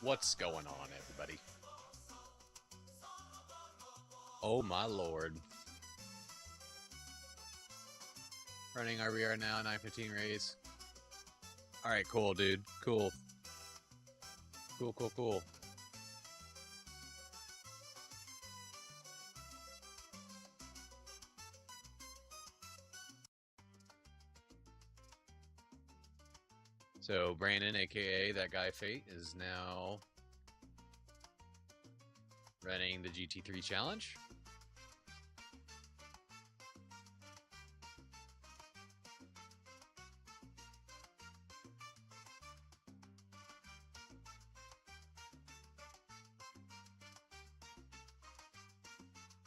What's going on, everybody? Oh my lord. Running RBR now, 9:15 race. Alright, cool, dude. Cool. Cool. So, Brandon, aka that guy Fate, is now running the GT3 challenge.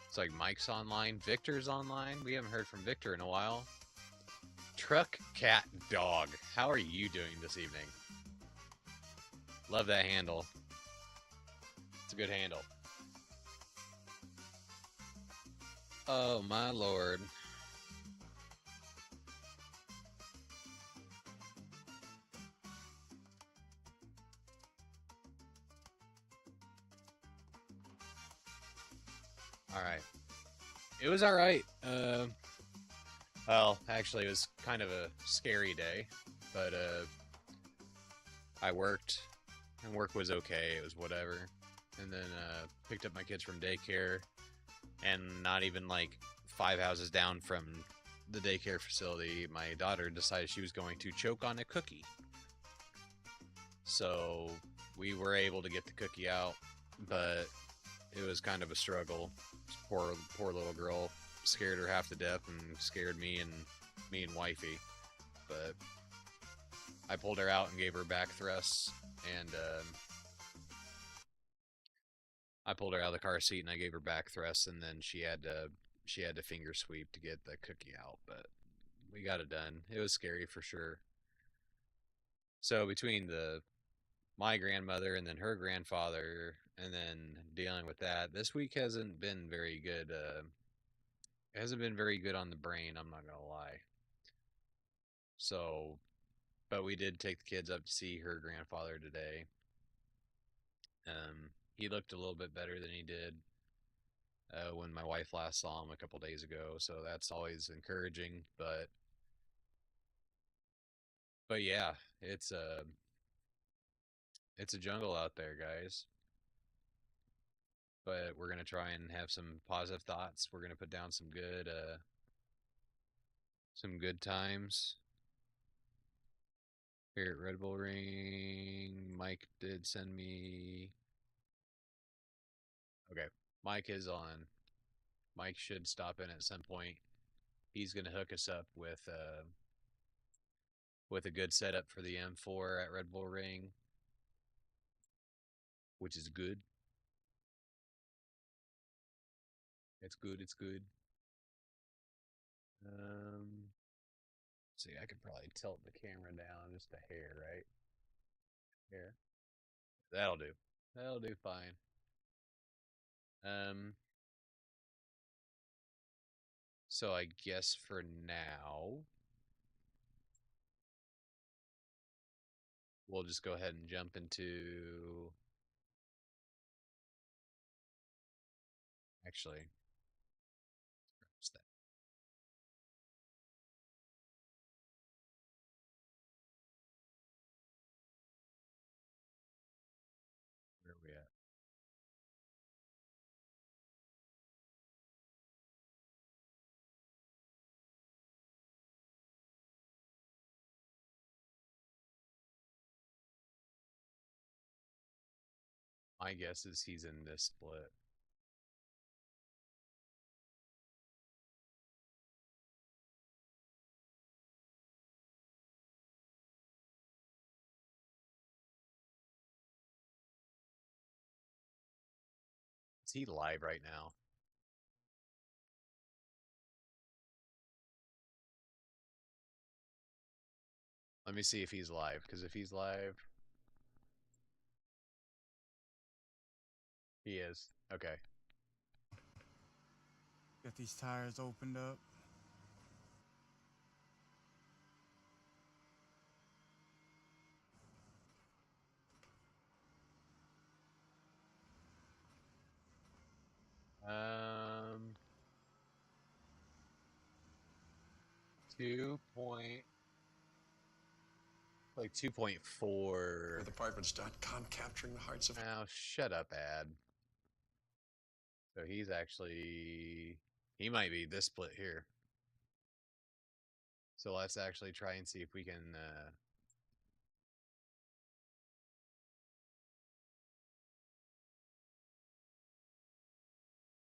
It's like Mike's online, Victor's online. We haven't heard from Victor in a while. Truck Cat Dog. How are you doing this evening? Love that handle. It's a good handle. Oh my lord. Alright. It was alright. Well, actually, it was kind of a scary day, but I worked, and work was okay. It was whatever. And then picked up my kids from daycare, and not even like 5 houses down from the daycare facility, my daughter decided she was going to choke on a cookie. So we were able to get the cookie out, but it was kind of a struggle. Poor little girl. Scared her half to death and scared me and wifey. But I pulled her out and gave her back thrusts, and I pulled her out of the car seat and I gave her back thrusts, and then she had to finger sweep to get the cookie out. But we got it done. It was scary for sure. So between my grandmother and then her grandfather, and then dealing with that, this week hasn't been very good. It hasn't been very good on the brain, I'm not gonna lie. So, but we did take the kids up to see her grandfather today. He looked a little bit better than he did when my wife last saw him a couple days ago, so that's always encouraging. But yeah, it's a jungle out there, guys. But we're gonna try and have some positive thoughts. We're gonna put down some good times here at Red Bull Ring. Mike did send me. Okay, Mike is on. Mike should stop in at some point. He's gonna hook us up with a good setup for the M4 at Red Bull Ring, which is good. It's good. See, I could probably tilt the camera down just a hair, right? Here. That'll do. That'll do fine. So I guess for now, we'll just go ahead and jump into. Actually, what's that? Where are we at? My guess is he's in this split. Is he live right now? Let me see if he's live, because if he's live, he is. Okay. Got these tires opened up. Like 2.4. Departments.com capturing the hearts of. Now shut up, ad. So he's actually, he might be this split here. So let's actually try and see if we can.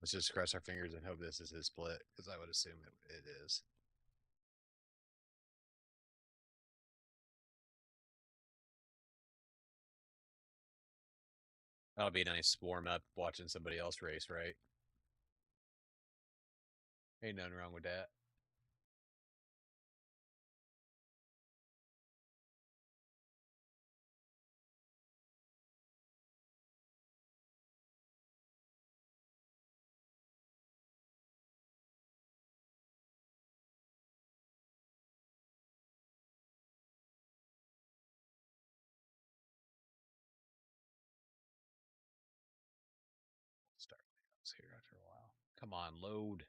Let's just cross our fingers and hope this is his split, because I would assume it is. That'll be a nice warm up watching somebody else race, right? Ain't nothing wrong with that. Start here after a while. Come on, load.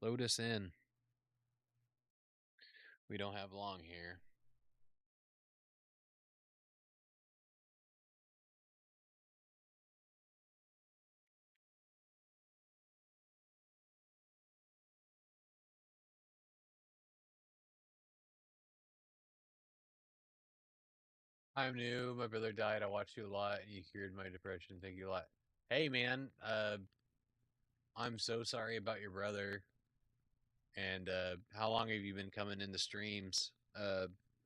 Load us in. We don't have long here. I'm new. My brother died. I watched you a lot, and you cured my depression. Thank you a lot. Hey, man. I'm so sorry about your brother. And how long have you been coming into streams?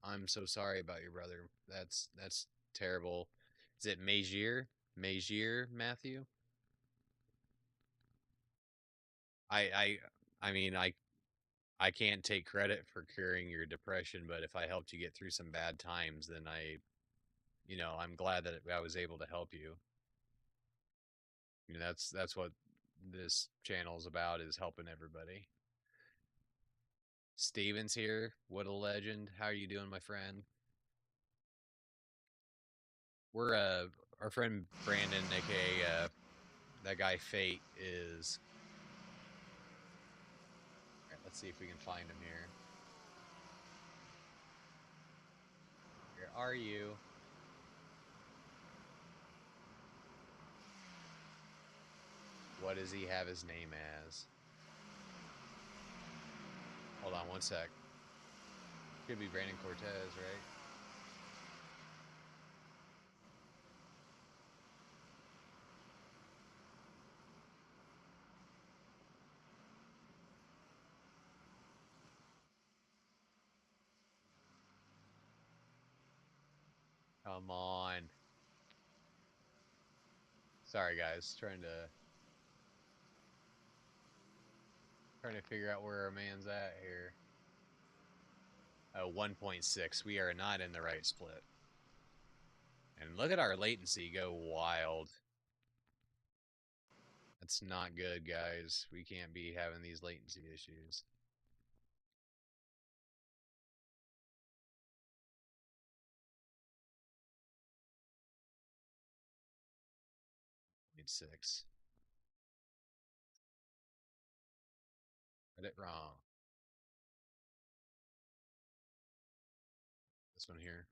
I'm so sorry about your brother. That's terrible. Is it Magier? Magier, Matthew? I I I mean I can't take credit for curing your depression, but if I helped you get through some bad times, then I'm glad that I was able to help you. That's what this channel is about, is helping everybody. Steven's here. What a legend. How are you doing, my friend? We're our friend Brandon, aka that guy Fate, is. All right, let's see if we can find him here. Where are you? What does he have his name as? Hold on one sec. Could be Brandon Cortez, right? Come on. Sorry guys, trying to figure out where our man's at here. 1.6. We are not in the right split. And look at our latency go wild. That's not good, guys. We can't be having these latency issues. Need 6. Read it wrong. This one here.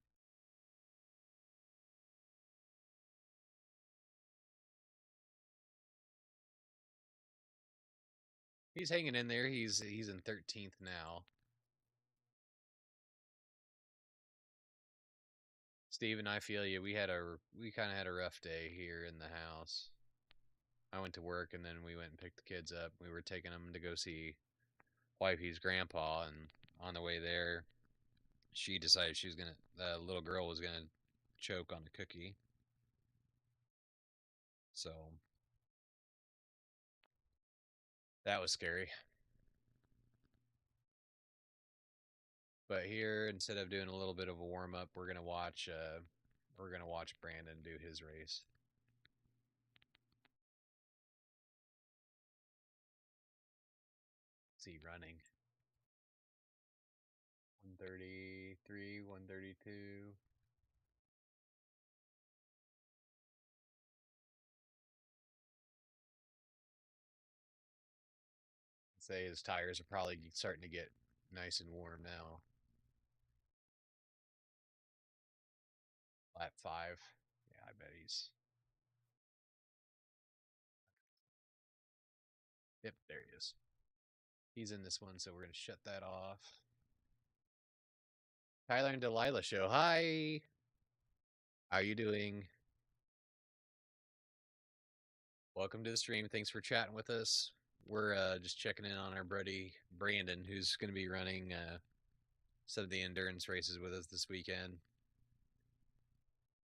He's hanging in there. He's in 13th now. Steven, I feel you. We kind of had a rough day here in the house. I went to work and then we went and picked the kids up. We were taking them to go see Wifey's grandpa, and on the way there, she decided the little girl was gonna choke on a cookie. So that was scary. But here, instead of doing a little bit of a warm up, we're gonna watch Brandon do his race. What's he running? 133, 132. Say his tires are probably starting to get nice and warm now. Lap 5. Yeah, I bet he's. Yep, there he is. He's in this one, so we're gonna shut that off. Tyler and Delilah show. Hi. How you doing? Welcome to the stream. Thanks for chatting with us. We're just checking in on our buddy Brandon, who's going to be running some of the endurance races with us this weekend.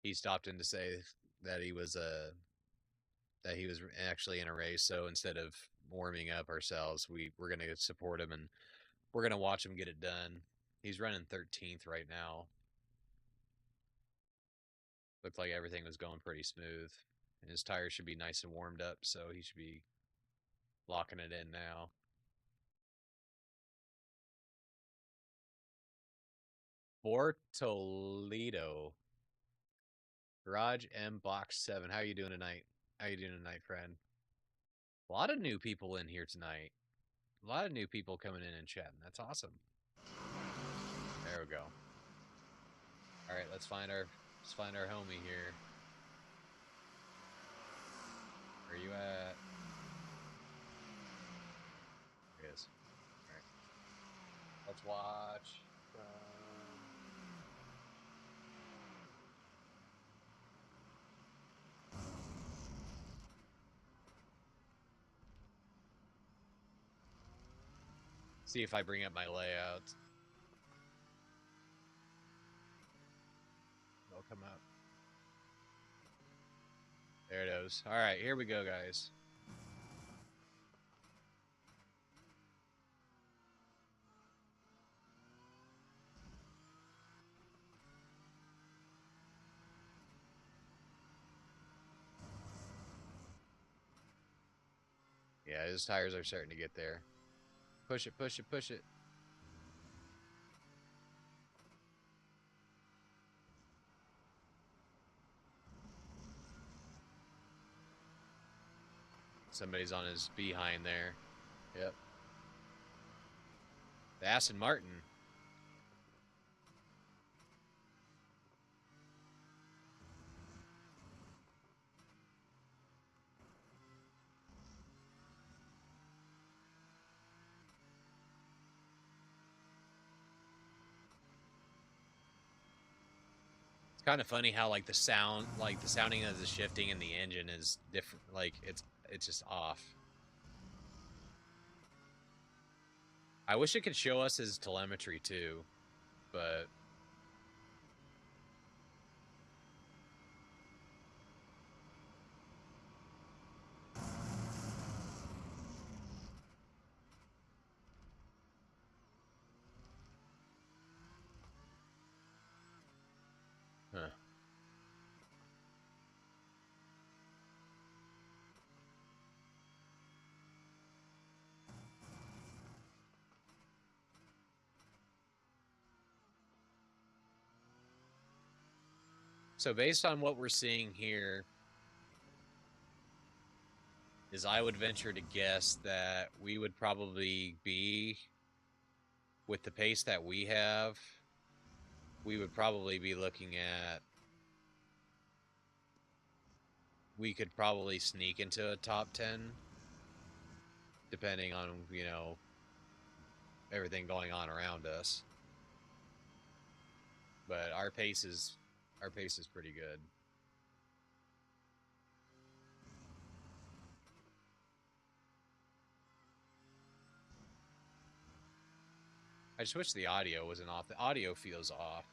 He stopped in to say that he was actually in a race. So instead of warming up ourselves, we're going to support him and we're going to watch him get it done. He's running 13th right now. Looked like everything was going pretty smooth. And his tires should be nice and warmed up, so he should be locking it in now. For Toledo. Garage M Box 7. How you doing tonight? How you doing tonight, friend? A lot of new people in here tonight. A lot of new people coming in and chatting. That's awesome. There we go. All right, let's find our homie here. Where you at? There he is. All right. Let's watch. See if I bring up my layout. It'll come up. There it is. All right, here we go, guys. Yeah, his tires are starting to get there. Push it, push it, push it. Somebody's on his behind there. Yep. The Aston Martin. It's kind of funny how like the sounding of the shifting in the engine is different. Like it's just off. I wish it could show us his telemetry too, but huh. So based on what we're seeing here, is I would venture to guess that we would probably be, with the pace that we have, we would probably be looking at, we could probably sneak into a top 10, depending on, you know, everything going on around us. But our pace is pretty good. I just wish the audio wasn't off. The audio feels off.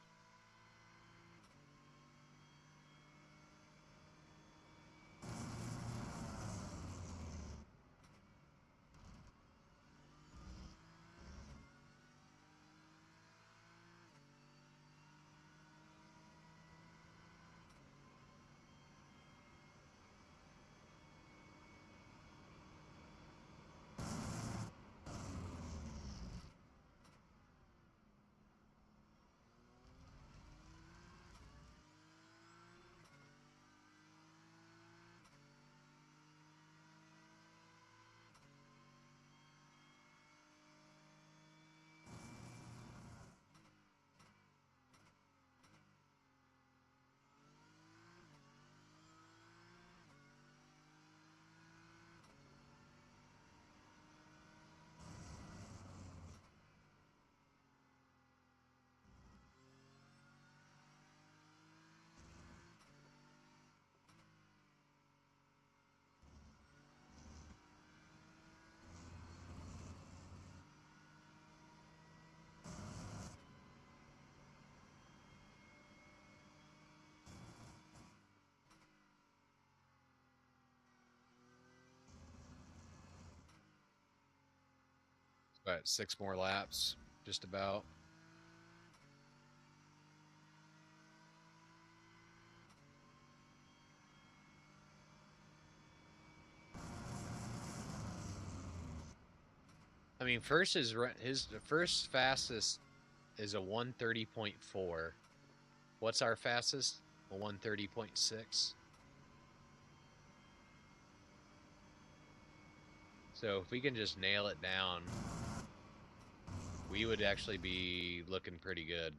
But 6 more laps, just about. I mean, first is his first fastest is a 1:30.4. What's our fastest? A 1:30.6. So if we can just nail it down, we would actually be looking pretty good.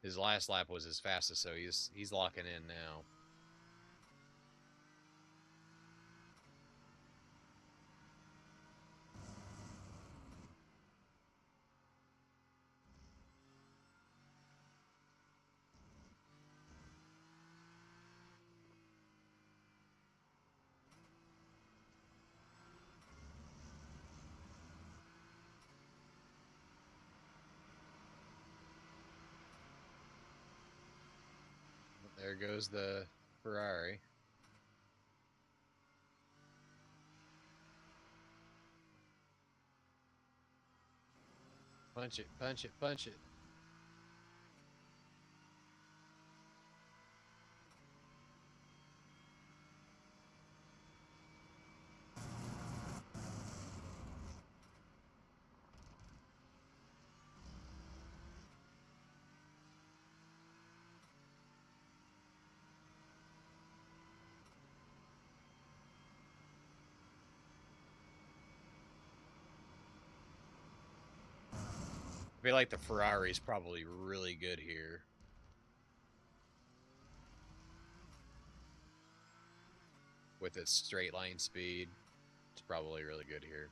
His last lap was his fastest, so he's locking in now. There goes the Ferrari. Punch it, punch it, punch it. I feel like the Ferrari's probably really good here. With its straight line speed, it's probably really good here.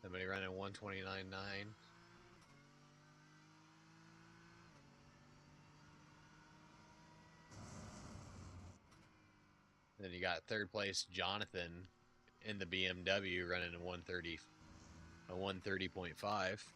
Somebody running 1:29.9. Then you got third place Jonathan in the BMW running a 1:30.5.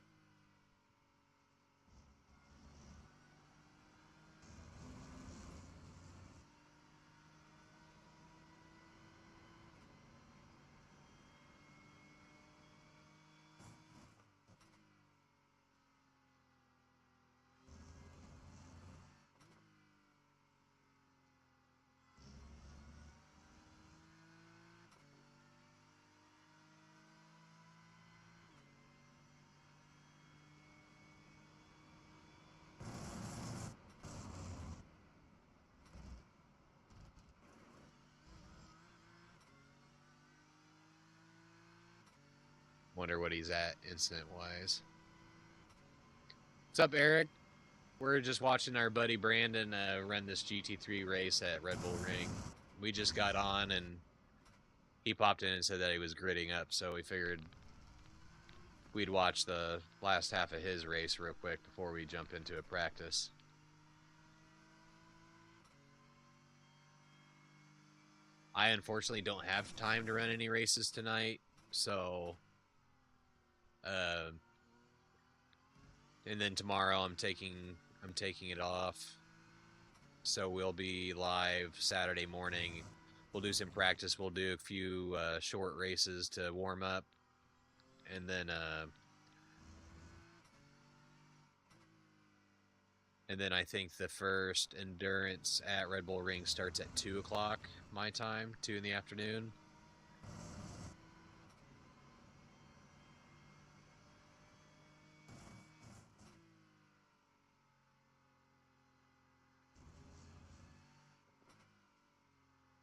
Wonder what he's at incident-wise. What's up, Eric? We're just watching our buddy Brandon run this GT3 race at Red Bull Ring. We just got on, and he popped in and said that he was gridding up, so we figured we'd watch the last half of his race real quick before we jump into a practice. I unfortunately don't have time to run any races tonight, so and then tomorrow I'm taking it off, so we'll be live Saturday morning. We'll do some practice. We'll do a few short races to warm up, and then I think the first endurance at Red Bull Ring starts at 2 o'clock my time, 2 in the afternoon.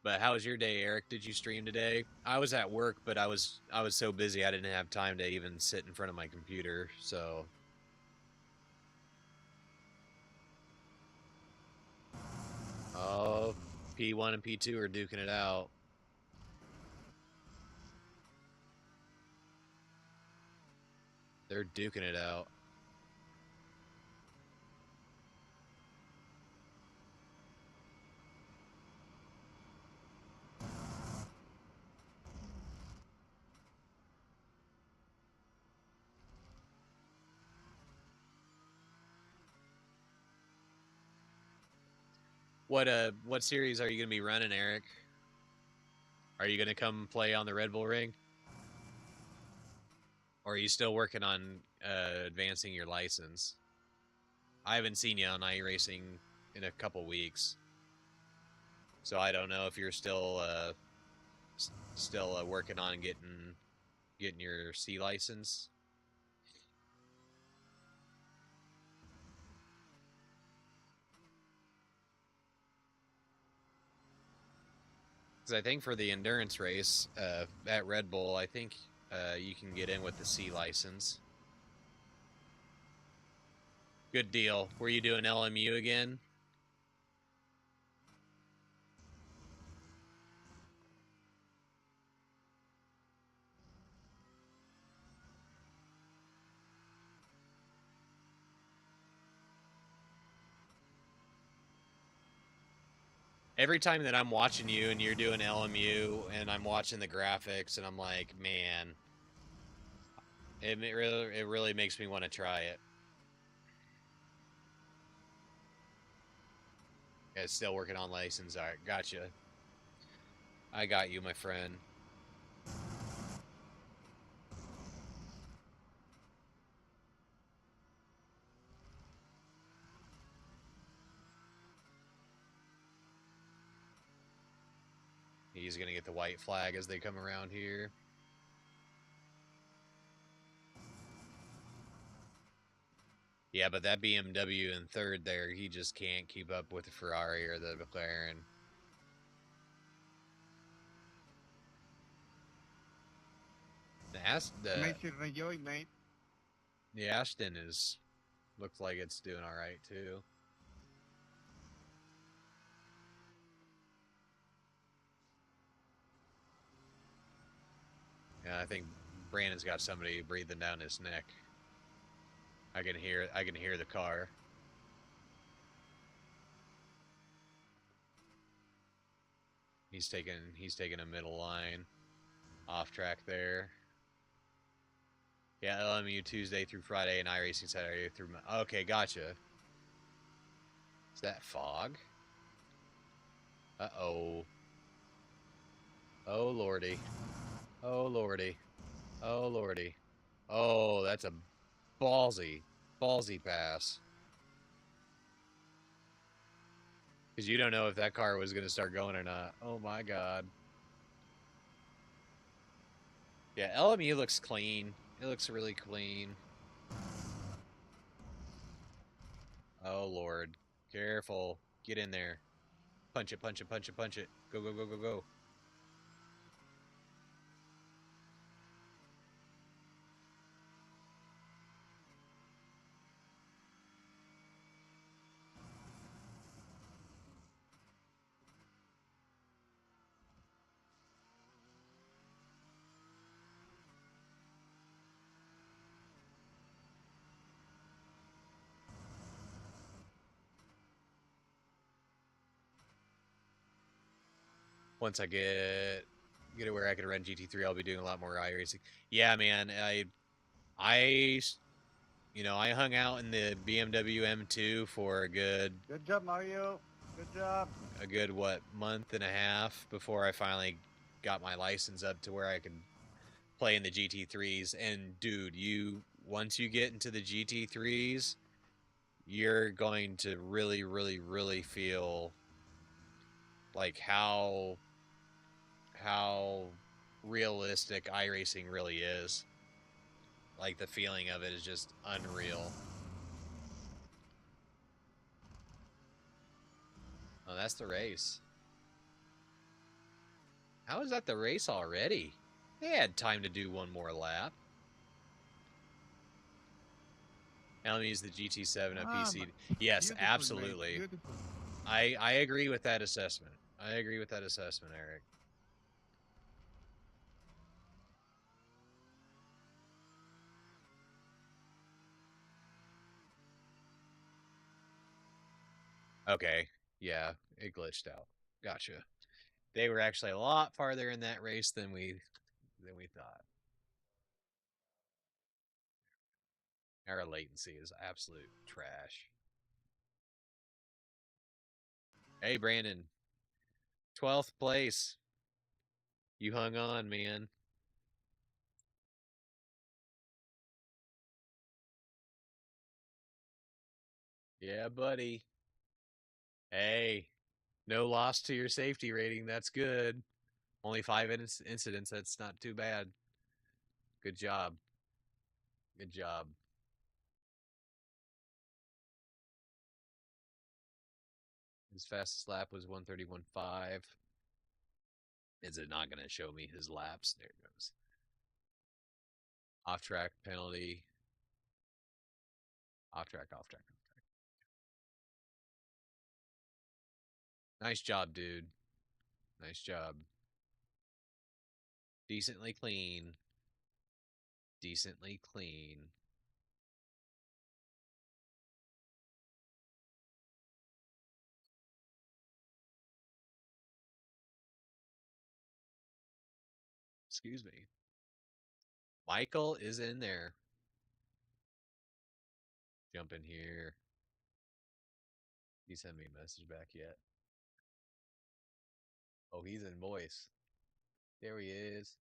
But how was your day, Eric? Did you stream today? I was at work, but I was so busy I didn't have time to even sit in front of my computer. So oh, P1 and P2 are duking it out. They're duking it out. What series are you gonna be running, Eric? Are you gonna come play on the Red Bull Ring? Or are you still working on advancing your license? I haven't seen you on iRacing in a couple weeks, so I don't know if you're still working on getting your C license. Because I think for the endurance race at Red Bull, I think you can get in with the C license. Good deal. Were you doing LMU again? Every time that I'm watching you and you're doing LMU and I'm watching the graphics and I'm like, man, it really makes me want to try it. Yeah, still working on license. All right, gotcha. I got you, my friend. He's going to get the white flag as they come around here. Yeah, but that BMW in third there, he just can't keep up with the Ferrari or the McLaren. Make it enjoy, mate. The Ashton looks like it's doing all right too. Yeah, I think Brandon's got somebody breathing down his neck. I can hear the car. He's taking a middle line off track there. Yeah, LMU Tuesday through Friday and iRacing Saturday through. Okay, gotcha. Is that fog? Uh-oh. Oh, lordy. Oh, lordy. Oh, lordy. Oh, that's a ballsy pass. Because you don't know if that car was going to start going or not. Oh, my God. Yeah, LMU looks clean. It looks really clean. Oh, Lord. Careful. Get in there. Punch it, punch it, punch it, punch it. Go, go, go, go, go. Once I get it where I can run GT3, I'll be doing a lot more iRacing. Yeah, man. I hung out in the BMW M2 for a good job, Mario. Good job. A good month and a half before I finally got my license up to where I could play in the GT3s. And dude, once you get into the GT3s, you're going to really, really, really feel like how realistic iRacing really is. Like the feeling of it is just unreal. Oh, that's the race. How is that the race already? They had time to do one more lap. LMU's the GT7 of PC. Yes, absolutely. I agree with that assessment. I agree with that assessment, Eric. Okay, yeah, it glitched out. Gotcha. They were actually a lot farther in that race than we thought. Our latency is absolute trash. Hey, Brandon. 12th place. You hung on, man. Yeah, buddy. Hey, no loss to your safety rating. That's good. Only 5 incidents. That's not too bad. Good job. Good job. His fastest lap was 131.5. Is it not going to show me his laps? There it goes. Off track penalty. Off track, off track, off track. Nice job, dude. Nice job. Decently clean. Decently clean. Excuse me. Michael is in there. Jump in here. He sent me a message back yet. Oh, he's in voice. There he is.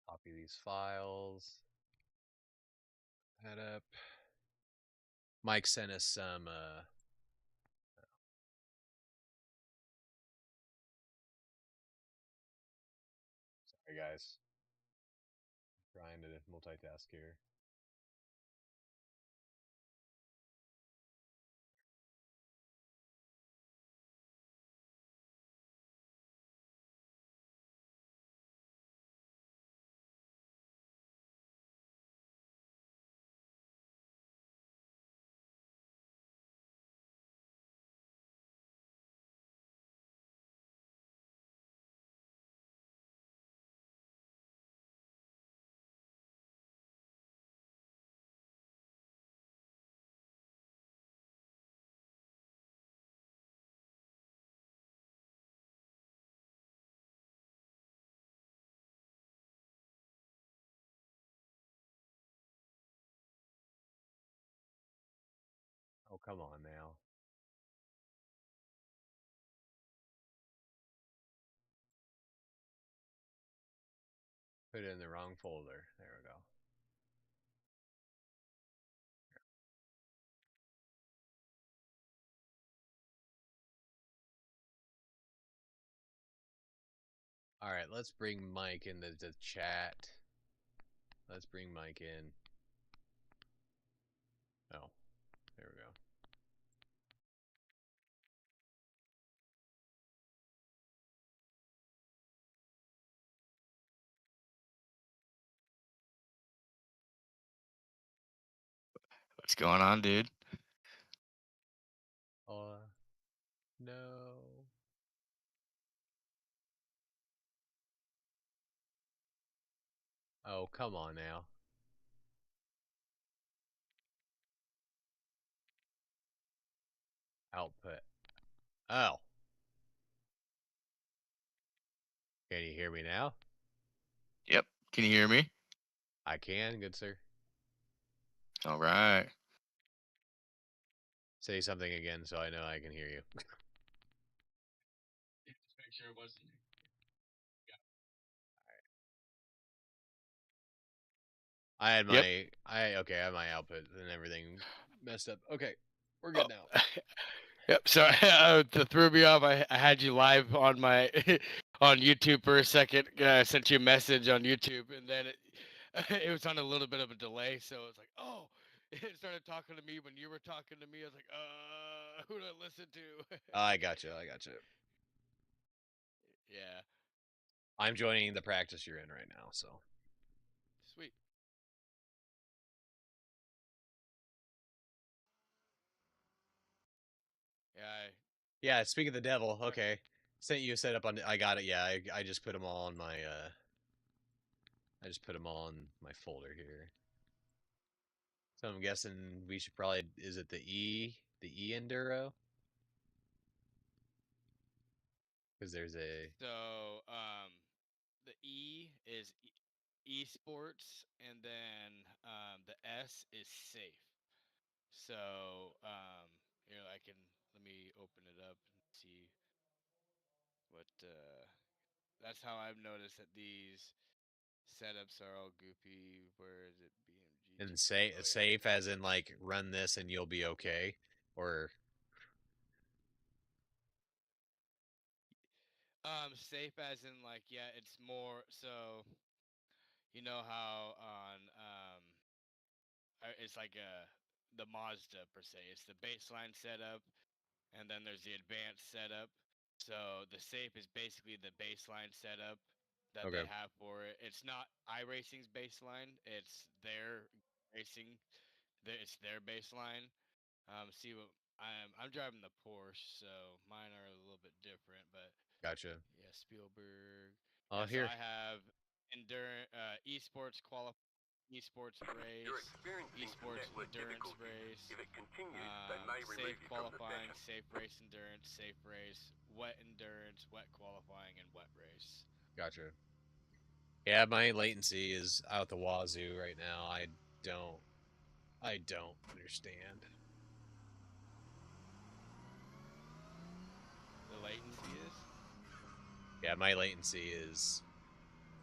Copy these files. Head up. Mike sent us some sorry guys. Trying to multitask here. Oh, come on now. Put it in the wrong folder. There we go. All right, let's bring Mike into the chat. Let's bring Mike in. Oh, there we go. What's going on, dude? No. Oh, come on now. Output. Oh. Can you hear me now? Yep. Can you hear me? I can, good sir. All right. Say something again so I know I can hear you. Just make sure it wasn't. I had my Yep. I had my output and everything messed up. Okay, we're good now. Yep. So to throw me off, I had you live on my on YouTube for a second. I sent you a message on YouTube, and then it was on a little bit of a delay. So it was like, oh, it started talking to me when you were talking to me. I was like, who to listen to. I gotcha. I gotcha. Yeah. I'm joining the practice you're in right now, so. Sweet. Yeah. Yeah, speak of the devil. Okay. Sent you a setup on. I got it. Yeah, I just put them all on my. I just put them all in my folder here. So I'm guessing we should probably. Is it the E Enduro? Because there's a. So, the E is esports, and then the S is safe. So, here I can let me open it up and see what. That's how I've noticed that these setups are all goopy. Where is it? BMG. And say Oh yeah. safe as in like run this and you'll be okay, or Safe as in like yeah, it's more so. You know how on it's like the Mazda per se. It's the baseline setup, and then there's the advanced setup. So the safe is basically the baseline setup that okay, they have for it. It's not iRacing's baseline. It's their racing. It's their baseline. See what I'm driving the Porsche, so mine are a little bit different. But gotcha. yeah, Spielberg. Oh Yeah, so here, I have endurance, esports qualify. Esports You're race, experiencing some esports network endurance difficulties. race, If it continues, they may safe remove you from the qualifying, session. safe race endurance, safe race, wet endurance, wet qualifying, and wet race. gotcha. Yeah, my latency is out the wazoo right now. don't, I don't understand. The latency is. Yeah, my latency is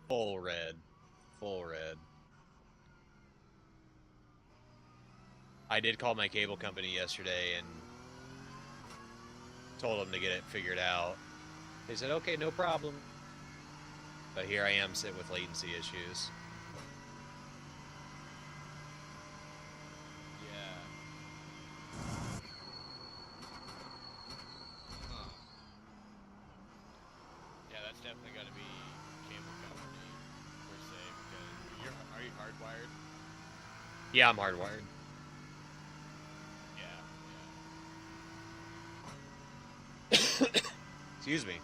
full red, full red. I did call my cable company yesterday and told them to get it figured out. They said, okay, no problem. But here I am sitting with latency issues. Yeah. Huh. Yeah, that's definitely got to be cable company per se because are you hardwired? Yeah, I'm hardwired. Yeah. Excuse me.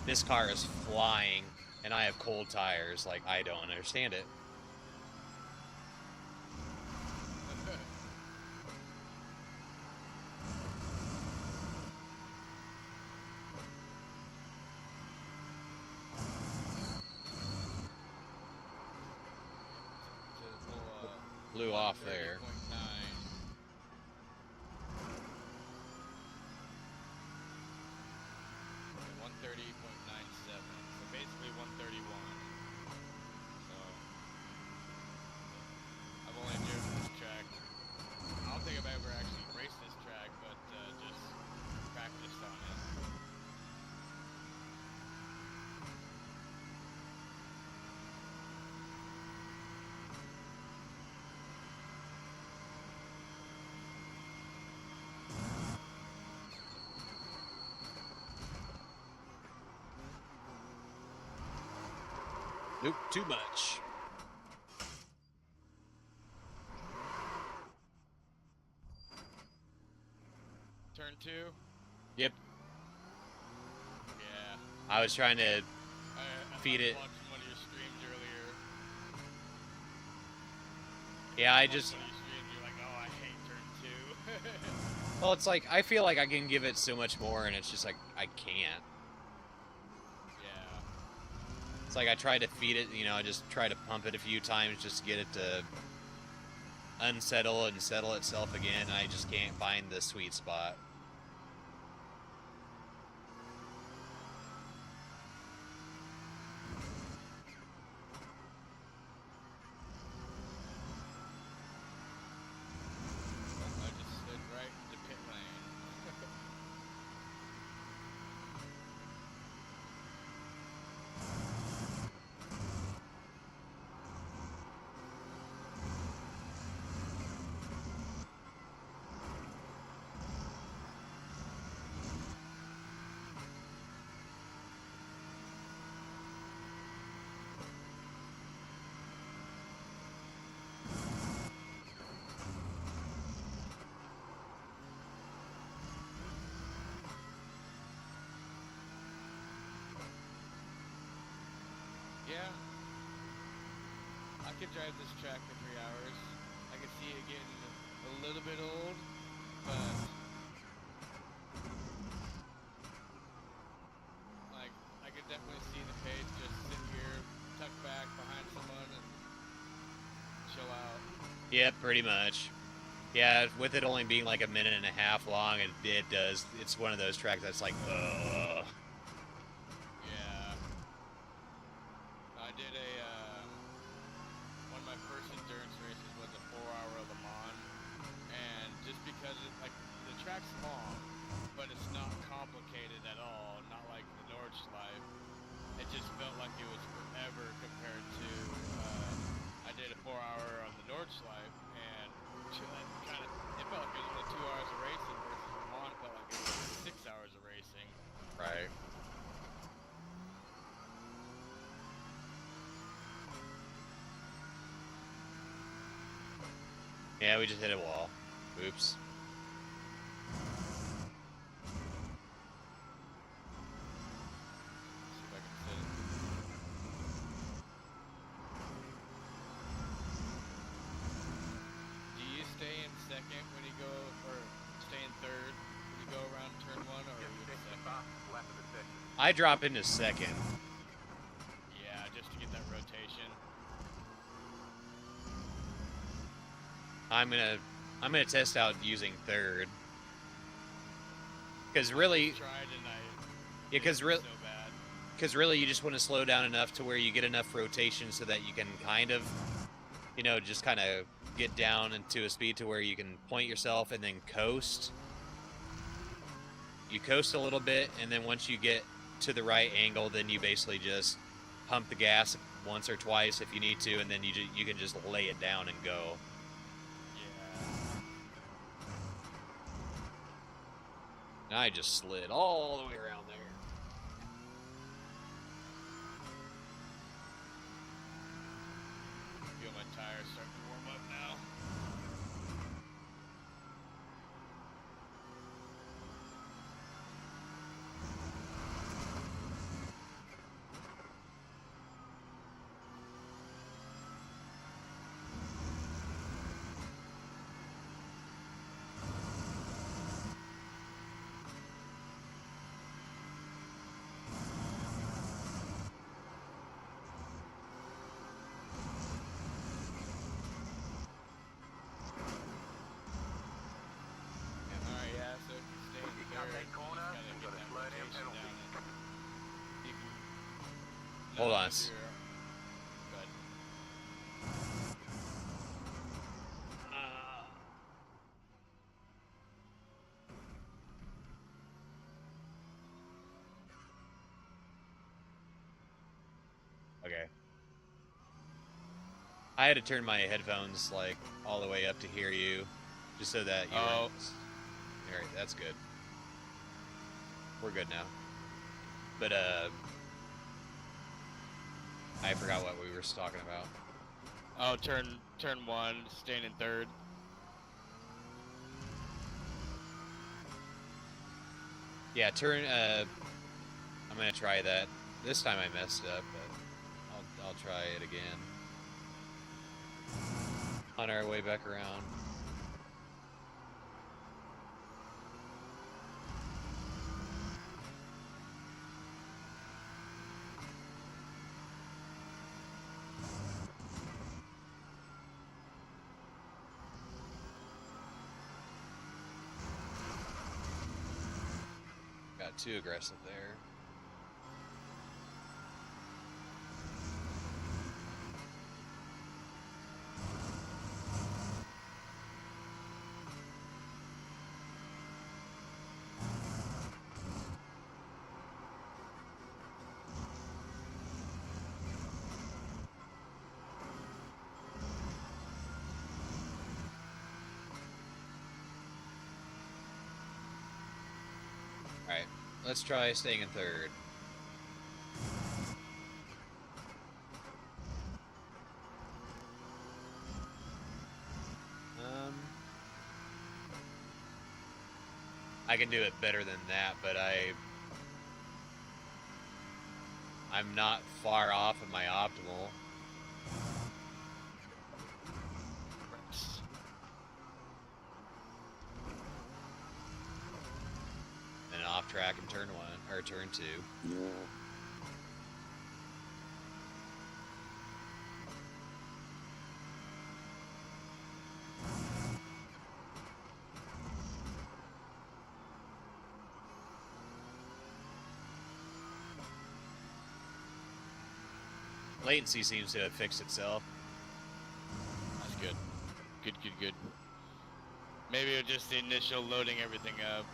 This car is flying, and I have cold tires. Like, I don't understand it. Blew off there. 130.9. Yeah, 130.97. So basically 131. So I've only driven this track. I don't think I've ever actually raced this track, but just practiced on it. Nope, too much. Turn 2? Yep. Yeah. I was trying to feed was it. watching one of your streams earlier. Yeah, I Watched just. one of your streams, you're like, oh, I hate turn 2. Well, it's like, I feel like I can give it so much more, and it's just like, I can't. Yeah. It's like I try to feed it, I just try to pump it a few times just to get it to unsettle and settle itself again, and I just can't find the sweet spot. could drive this track for 3 hours. I could see it getting a little bit old, but like I could definitely see the pace. Just sit here, tuck back behind someone, and chill out. Yeah, pretty much. Yeah, with it only being like a minute and a half long, it does. It's one of those tracks that's like, ugh. Yeah. I did one of my first endurance races was a 4-hour Le Mans, and just because the track's long, but it's not complicated at all, not like the Nordschleife, it just felt like it was forever compared to, I did a 4-hour on the Nordschleife, and it felt like it was only 2 hours of racing versus Le Mans felt like it was 6 hours of racing. Right. Yeah, we just hit a wall. Oops. See if I can fit it. Do you stay in second when you go, or stay in third when you go around turn 1, or are you in second? I drop into second. Yeah, just to get that rotation. I'm gonna test out using third. Because really, Tried and yeah, because so bad. really you just want to slow down enough to where you get enough rotation so that you can kind of, just kind of get down into a speed to where you can point yourself and then coast. You coast a little bit, and then once you get to the right angle, then you basically just pump the gas once or twice if you need to, and then you can just lay it down and go. And I just slid all the way around there. Feel my tires starting to warm up now. Hold on. Okay. I had to turn my headphones like all the way up to hear you, just so that you. Oh. All right, that's good. We're good now. But I forgot what we were talking about. Oh, turn 1, staying in third. Yeah, I'm gonna try that. This time I messed up, but I'll try it again. On our way back around. Got too aggressive there. Alright, let's try staying in third. I can do it better than that, but I'm not far off of my optimal. track in turn 1 or turn 2. Latency seems to have fixed itself. That's good. Good. Maybe it was just the initial loading everything up.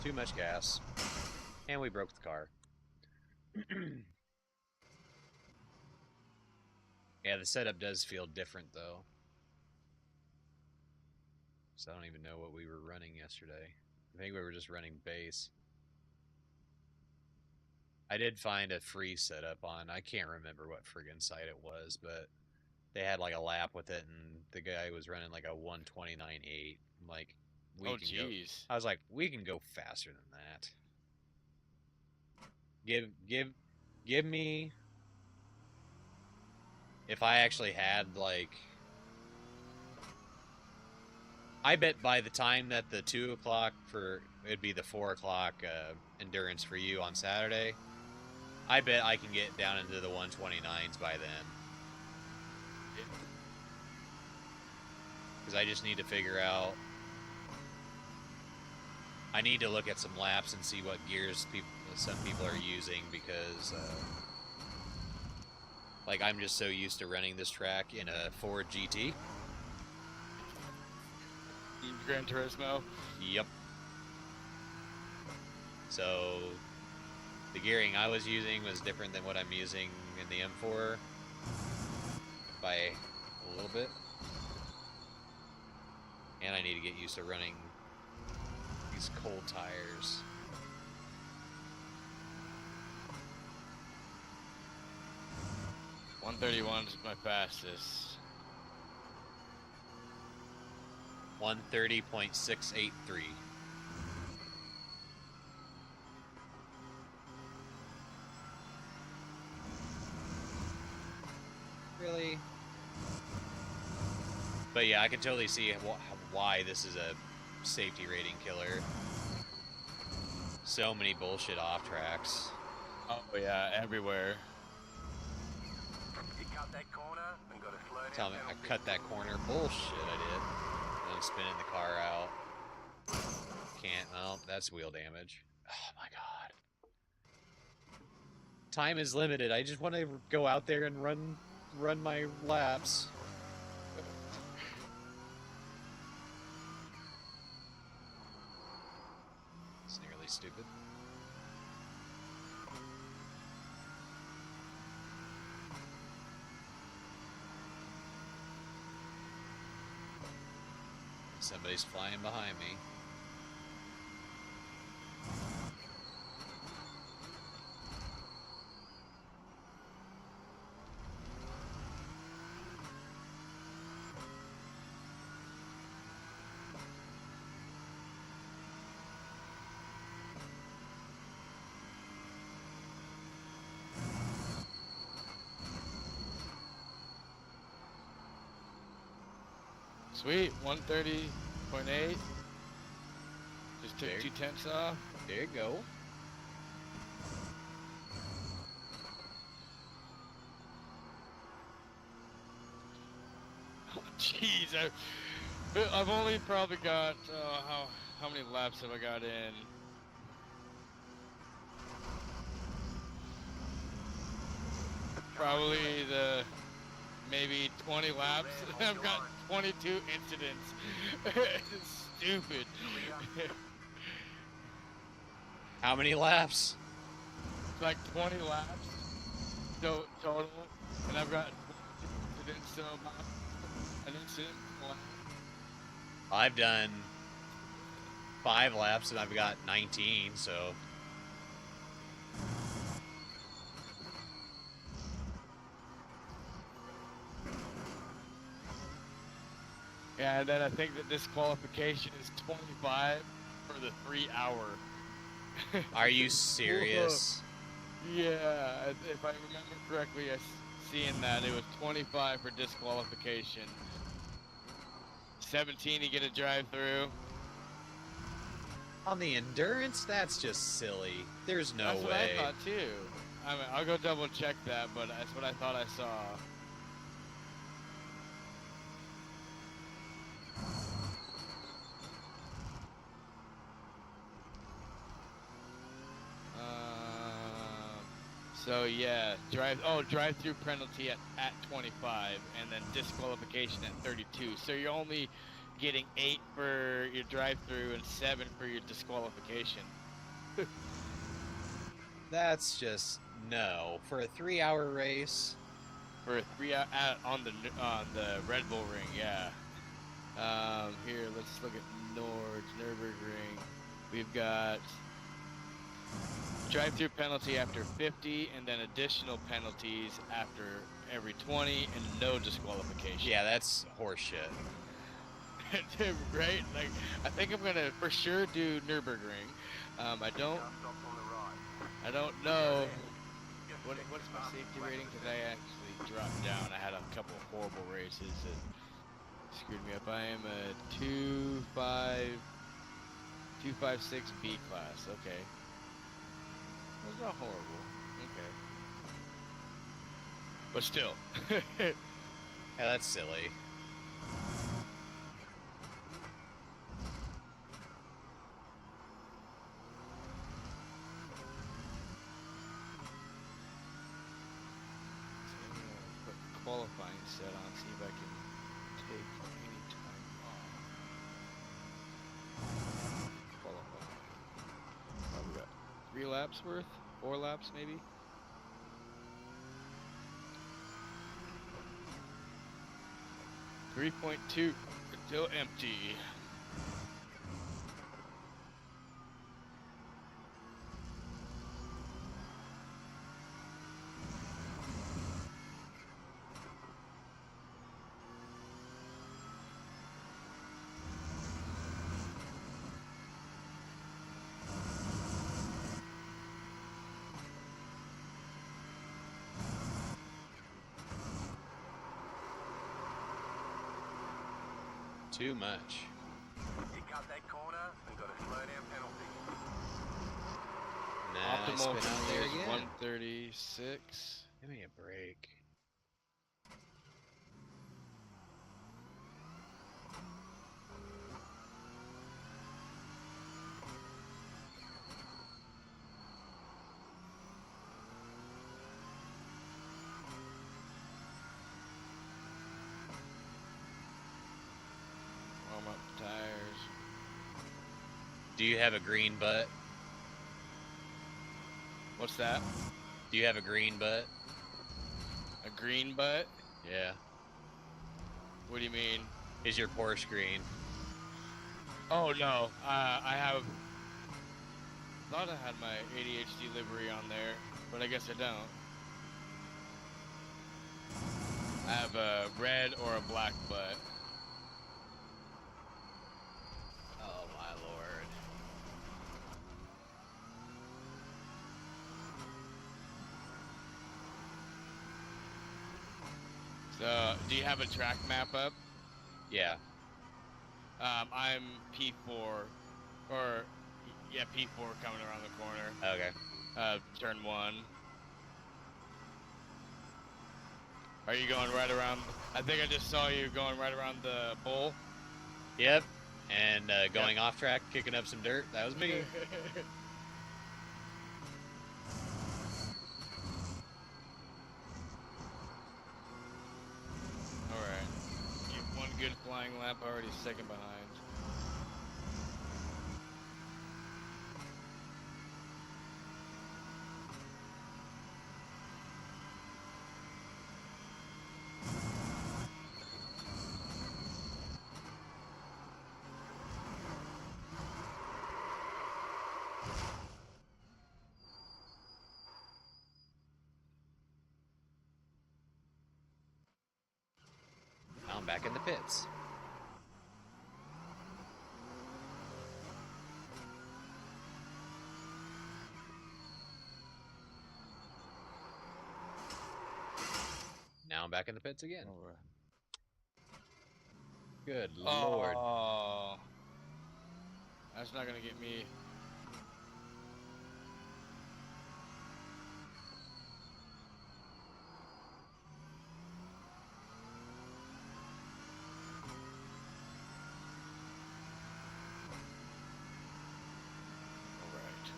Too much gas. And we broke the car. Yeah, the setup does feel different though. So I don't even know what we were running yesterday. I think we were just running base. I did find a free setup on, I can't remember what friggin' site it was, but they had like a lap with it, and the guy was running like a 129.8. I'm like, we Oh, can go. jeez. I was like, we can go faster than that. Give me. If I actually had like, I bet by the time that the 2 o'clock for it'd be the 4 o'clock endurance for you on Saturday, I bet I can get down into the 129s by then. Because I just need to figure out. I need to look at some laps and see what gears some people are using, because like I'm just so used to running this track in a Ford GT. Gran Turismo. Yep. So the gearing I was using was different than what I'm using in the M4 by a little bit. And I need to get used to running these cold tires. .131 is my fastest. 130.683. Really? But yeah, I can totally see why this is a safety rating killer. So many bullshit off tracks. Oh yeah, everywhere. You cut that corner and got to slow down. Tell me, I cut that corner. Bullshit, I did. And I'm spinning the car out. Can't. Oh, that's wheel damage. Oh my god. Time is limited. I just want to go out there and run my laps. It's nearly stupid. Somebody's flying behind me. Sweet, 130.8. Just took There. 2/10 off. There you go. Jeez, I've only probably got how many laps have I got in? Probably maybe 20 laps. I've got 22 incidents. It's stupid. How many laps? Like 20 laps total, and I've got 22 incidents, so about an incident per lap. I've done 5 laps and I've got 19, so. Yeah, and then I think that disqualification is 25 for the 3 hour. Are you serious? Yeah, if I remember correctly, seeing that it was 25 for disqualification. 17 you get a drive through. On the endurance, that's just silly. There's no That's what way. I thought too. I mean, I'll go double check that, but that's what I thought I saw. So yeah, drive-through penalty at 25, and then disqualification at 32. So you're only getting 8 for your drive-through and 7 for your disqualification. That's just no for a 3-hour race. For a 3-hour on the Red Bull Ring, yeah. Here, let's look at Nürburgring. We've got drive-through penalty after 50, and then additional penalties after every 20, and no disqualification. Yeah, that's horseshit. Right? Like, I think I'm gonna for sure do Nürburgring. I don't know what's my safety rating, because I actually dropped down. I had a couple of horrible races that screwed me up. I am a 256 B class. Okay. That's not horrible. Okay. But still. Yeah, that's silly. Put qualifying set on, see if I can take any time off. Qualifying. Probably got 3 laps worth? 4 laps maybe? .2 still empty. Too much. You cut that corner and got a slow down penalty. Nah, Optimal spin for out me there is again. 136. Give me a break. Warm up the tires. Do you have a green butt? What's that? Do you have a green butt? A green butt? Yeah. What do you mean? Is your Porsche green? Oh no, I have. Thought I had my ADHD livery on there, but I guess I don't. I have a red or a black butt. Oh my lord. So, do you have a track map up? Yeah. I'm P4, or yeah, P4 coming around the corner. Okay. Turn 1. Are you going right around? I think I just saw you going right around the bowl. Yep. And going off track, kicking up some dirt. That was me. Alright. Get one good flying lap, already second behind. Now I'm back in the pits. Now I'm back in the pits again. Alright. Good lord. Oh. That's not gonna get me. Alright.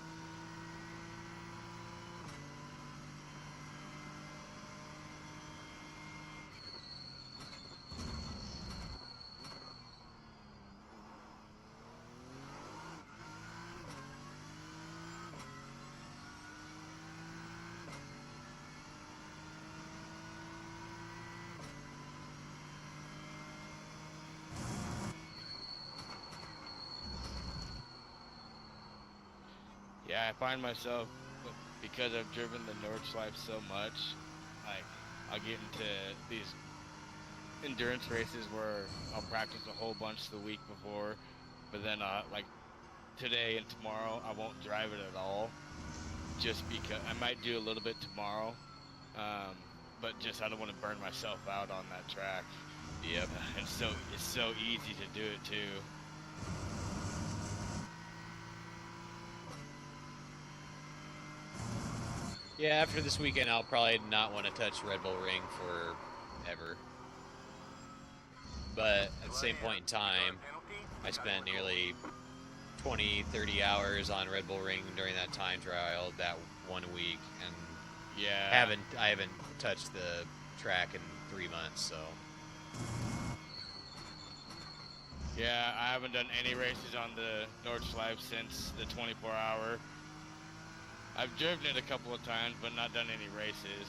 Yeah, I find myself, because I've driven the Nordschleife so much, like, I'll get into these endurance races where I'll practice a whole bunch the week before, but then, like, today and tomorrow, I won't drive it at all, just because, I might do a little bit tomorrow, but just, I don't want to burn myself out on that track. Yep. It's so easy to do it, too. Yeah, after this weekend, I'll probably not want to touch Red Bull Ring forever. But at the same point in time, I spent nearly 20, 30 hours on Red Bull Ring during that time trial that 1 week, and Yeah. I haven't touched the track in 3 months, so. Yeah, I haven't done any races on the Nordschleife since the 24-hour. I've driven it a couple of times, but not done any races.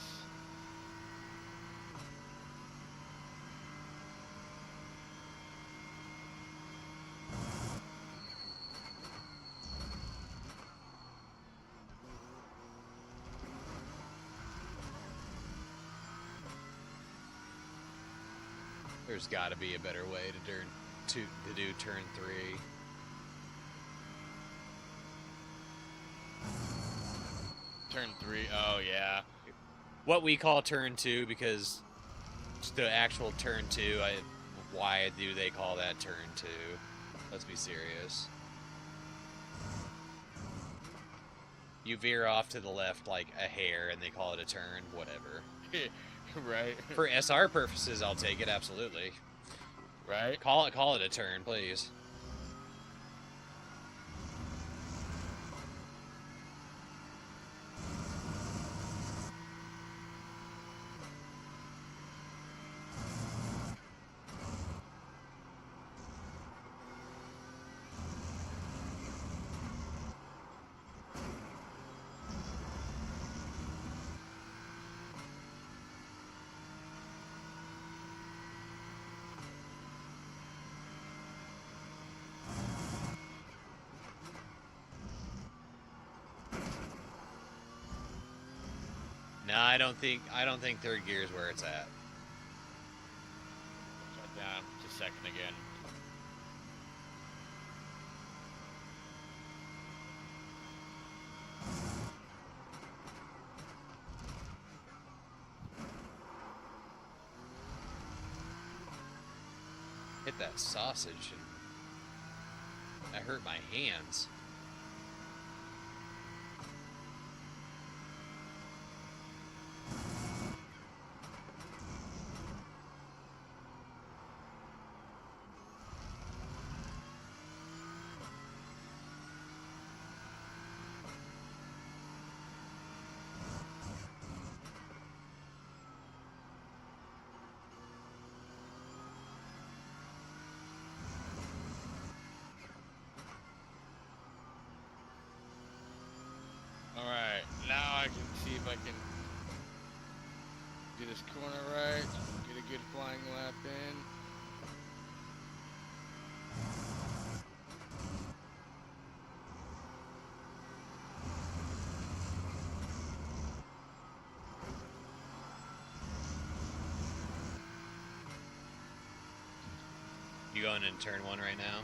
There's got to be a better way to do turn 3. Turn 3, oh yeah. What we call turn 2, because the actual turn 2, why do they call that turn 2? Let's be serious. You veer off to the left like a hair and they call it a turn, whatever. Right. For SR purposes, I'll take it, absolutely. Right? Call it a turn, please. No, I don't think third gear is where it's at. Shut down just a second again. Hit that sausage and that hurt my hands. Alright, now I can see if I can do this corner right, get a good flying lap in. You going in turn 1 right now?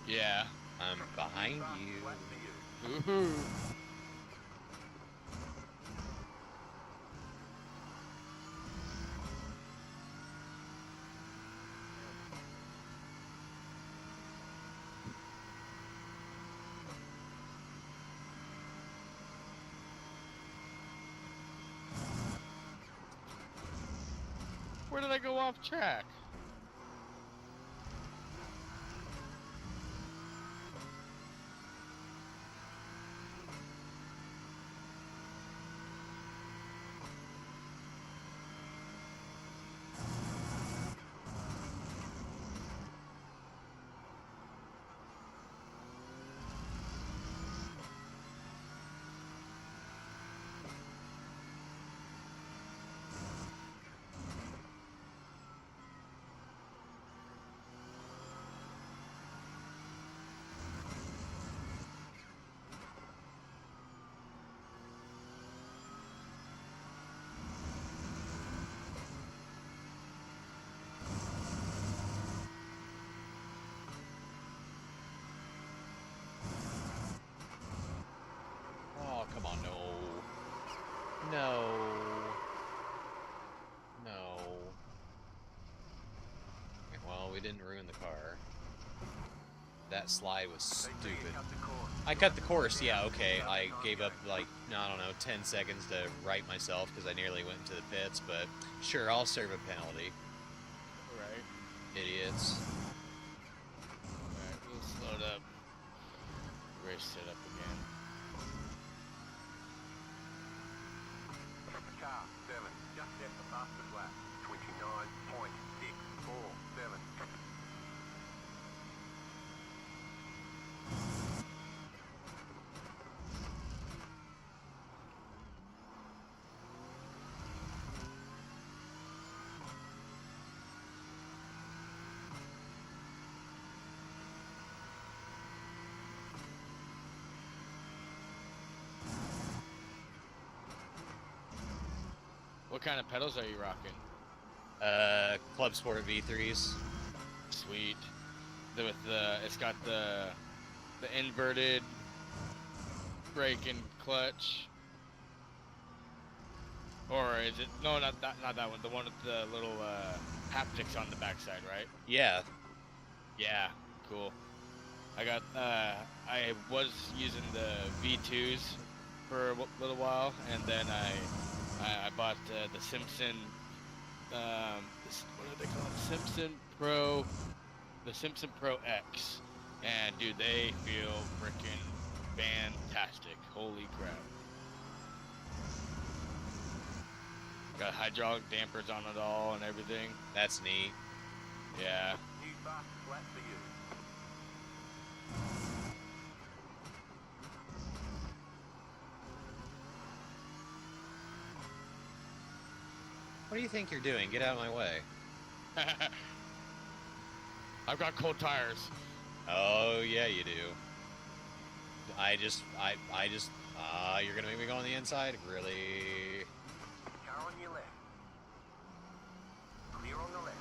Yeah. I'm behind you. Woohoo! Where did I go off track? Oh, come on, no. No. No. Okay, well, we didn't ruin the car. That slide was stupid. I cut the course, yeah, okay. I gave up, like, I don't know, 10 seconds to right myself because I nearly went into the pits, but sure, I'll serve a penalty. Right. Idiots. Alright, we'll slow it up. Race it up again. Car 7, just left the fastest lap. 29.647. What kind of pedals are you rocking? CLUBSPORT V3s. Sweet. With the, it's got the inverted brake and clutch. Or is it? No, not that one. The one with the little haptics on the backside, right? Yeah. Yeah, cool. I was using the V2s for a little while, and then I bought the Simpson. What do they call it? The Simpson Pro X, and dude, they feel freaking fantastic. Holy crap! Got hydraulic dampers on it all and everything. That's neat. Yeah. New fastest lap for you. What do you think you're doing? Get out of my way. I've got cold tires. Oh, yeah, you do. You're gonna make me go on the inside? Really? Car on your left. Clear on the left.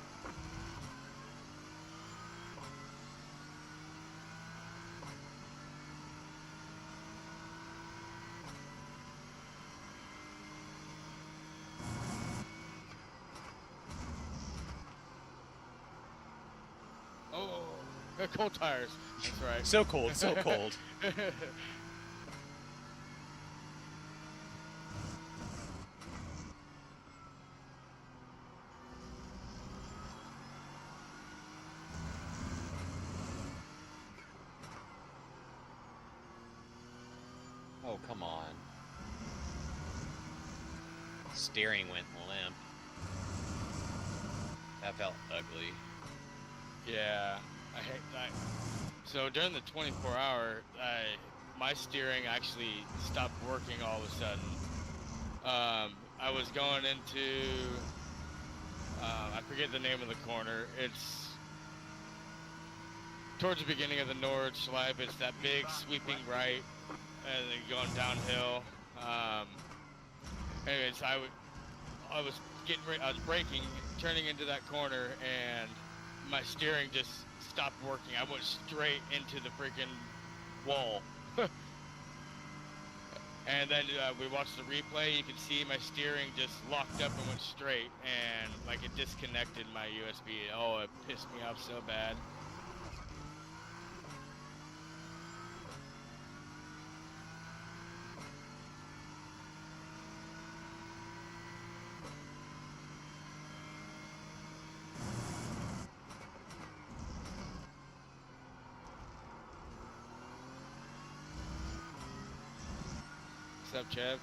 Oh, got cold tires. That's right. So cold, so cold. Oh, come on. Steering went limp. That felt ugly. Yeah, so during the 24-hour, my steering actually stopped working all of a sudden. I was going into, I forget the name of the corner. It's towards the beginning of the Norwich Life. It's that big sweeping right, and then going downhill. Anyways, I was braking, turning into that corner, and my steering just stopped working. I went straight into the freaking wall. And then we watched the replay. You can see my steering just locked up and went straight, and like it disconnected my USB. Oh, it pissed me off so bad. What's up, Chev?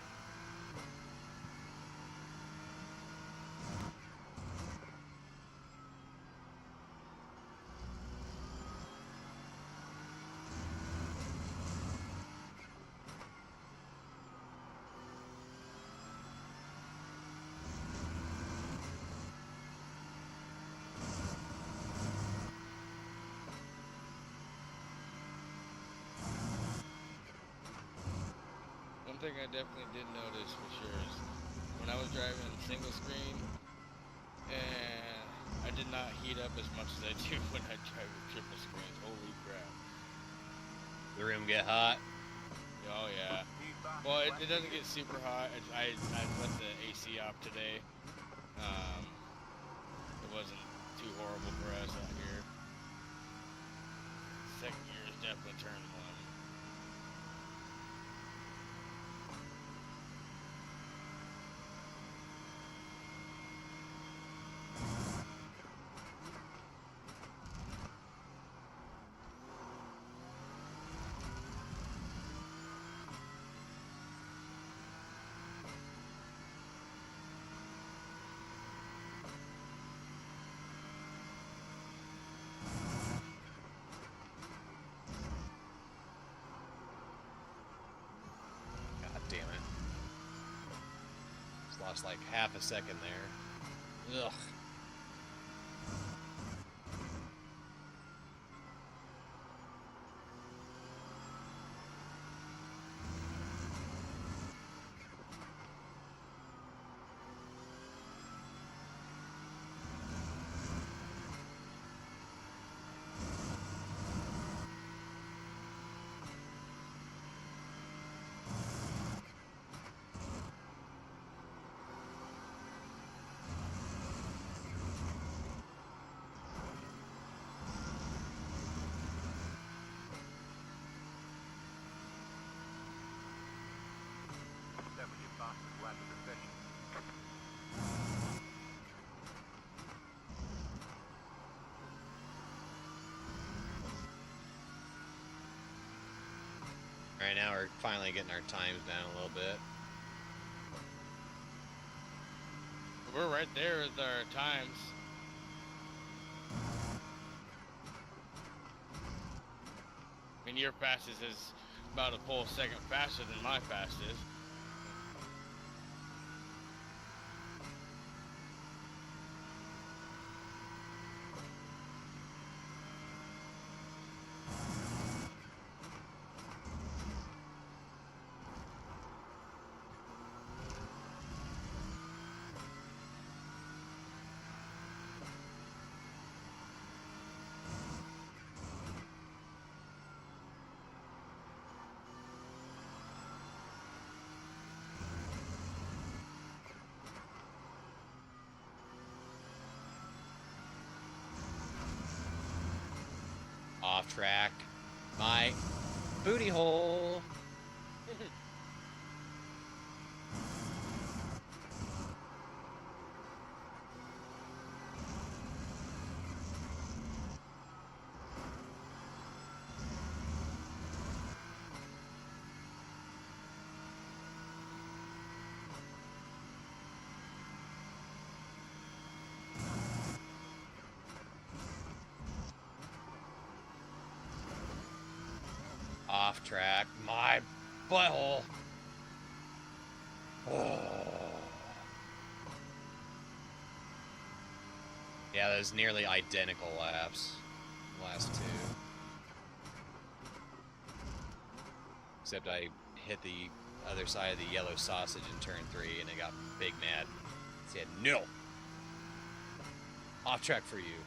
One thing I definitely did notice for sure is when I was driving single screen, and I did not heat up as much as I do when I drive with triple screens. Holy crap. The room get hot. Oh yeah. Well, it doesn't get super hot. I let the AC off today. It wasn't too horrible for us out here. Second gear is definitely turning one. God damn it. Just lost like half a second there. Ugh. That was your bastard lack of profession. Right now we're finally getting our times down a little bit. We're right there with our times. I mean, your fastest is about a full second faster than my fastest. Off track. My booty hole. Off track. My butthole. Oh. Yeah, those nearly identical laps. Last two. Except I hit the other side of the yellow sausage in turn 3 and it got big mad. It said, no! Off track for you.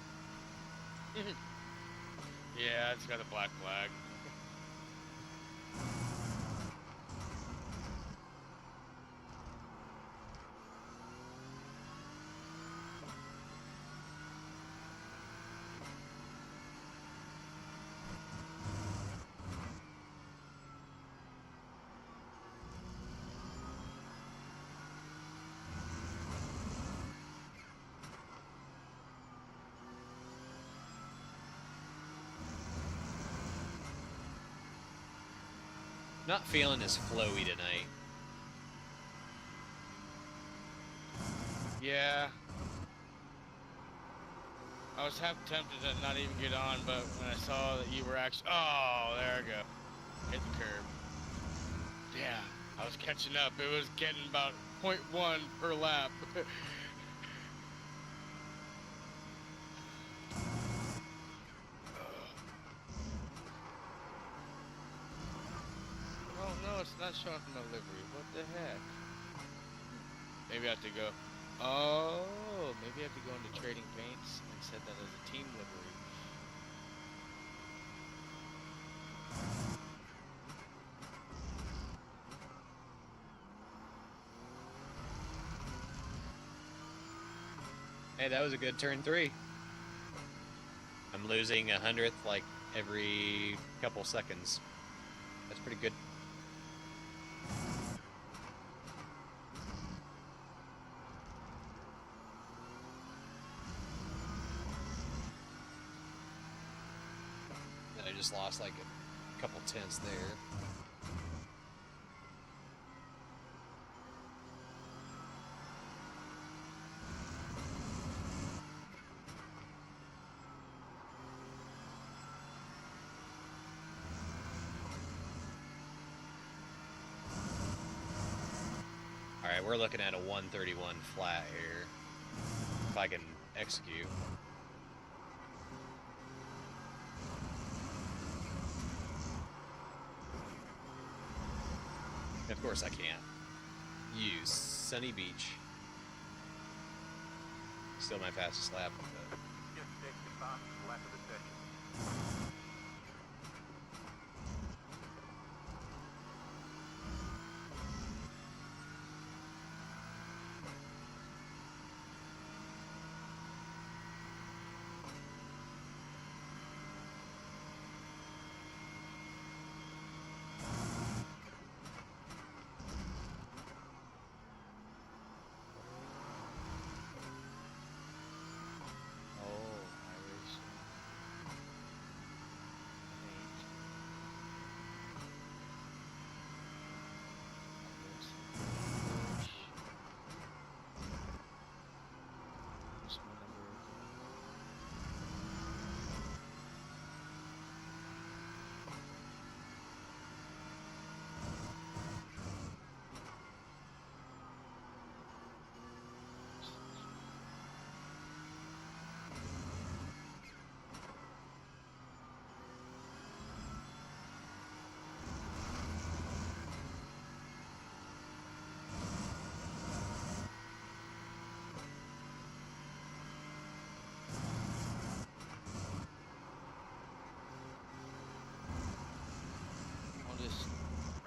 Yeah, it's got a black flag. Not feeling as flowy tonight. Yeah. I was half tempted to not even get on, but when I saw that you were actually... Oh, there I go. Hit the curb. Yeah, I was catching up. It was getting about 0.1 per lap. Oh, no, it's not showing my livery. What the heck? Maybe I have to go... Oh, maybe I have to go into Trading Paints and set that as a team livery. Hey, that was a good turn 3. I'm losing 100th like every couple seconds. That's pretty good. And I just lost like a couple tenths there. Alright, we're looking at a 131 flat here. If I can execute. Of course I can't. Use Sunny Beach. Still my fastest lap. But... Just check the fastest lap of the session.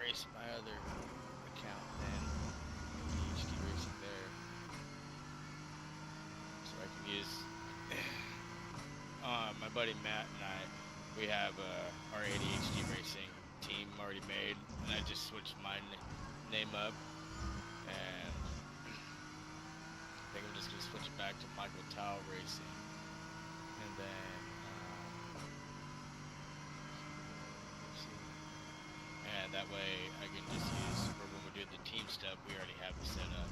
Race my other account then, HD Racing there, so I can use my buddy Matt and we have our ADHD Racing team already made, and I just switched my name up, and I think I'm just going to switch it back to Michael Tao Racing, and then and that way I can just use, for when we do the team stuff, we already have it set up.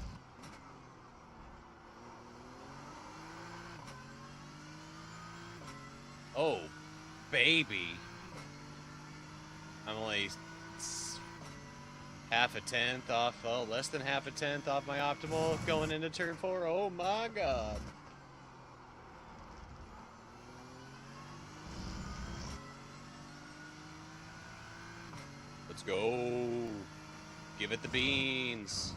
Oh, baby. I'm only half a tenth off, oh, less than half a tenth off my optimal going into turn 4. Oh my god. Let's go. Give it the beans.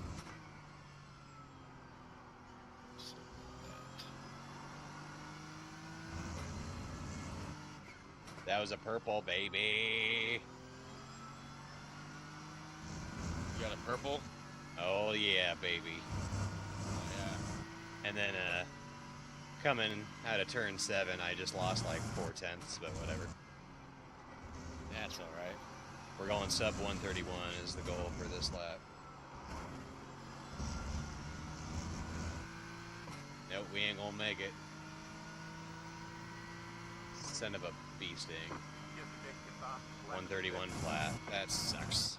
That was a purple, baby. You got a purple? Oh yeah, baby. Oh yeah. And then coming out of turn 7, I just lost like 4 tenths, but whatever. That's alright. We're going sub 131 is the goal for this lap. Nope, we ain't gonna make it. Son of a bee sting. Just check the fastest lap of the 131 session. flat. That sucks.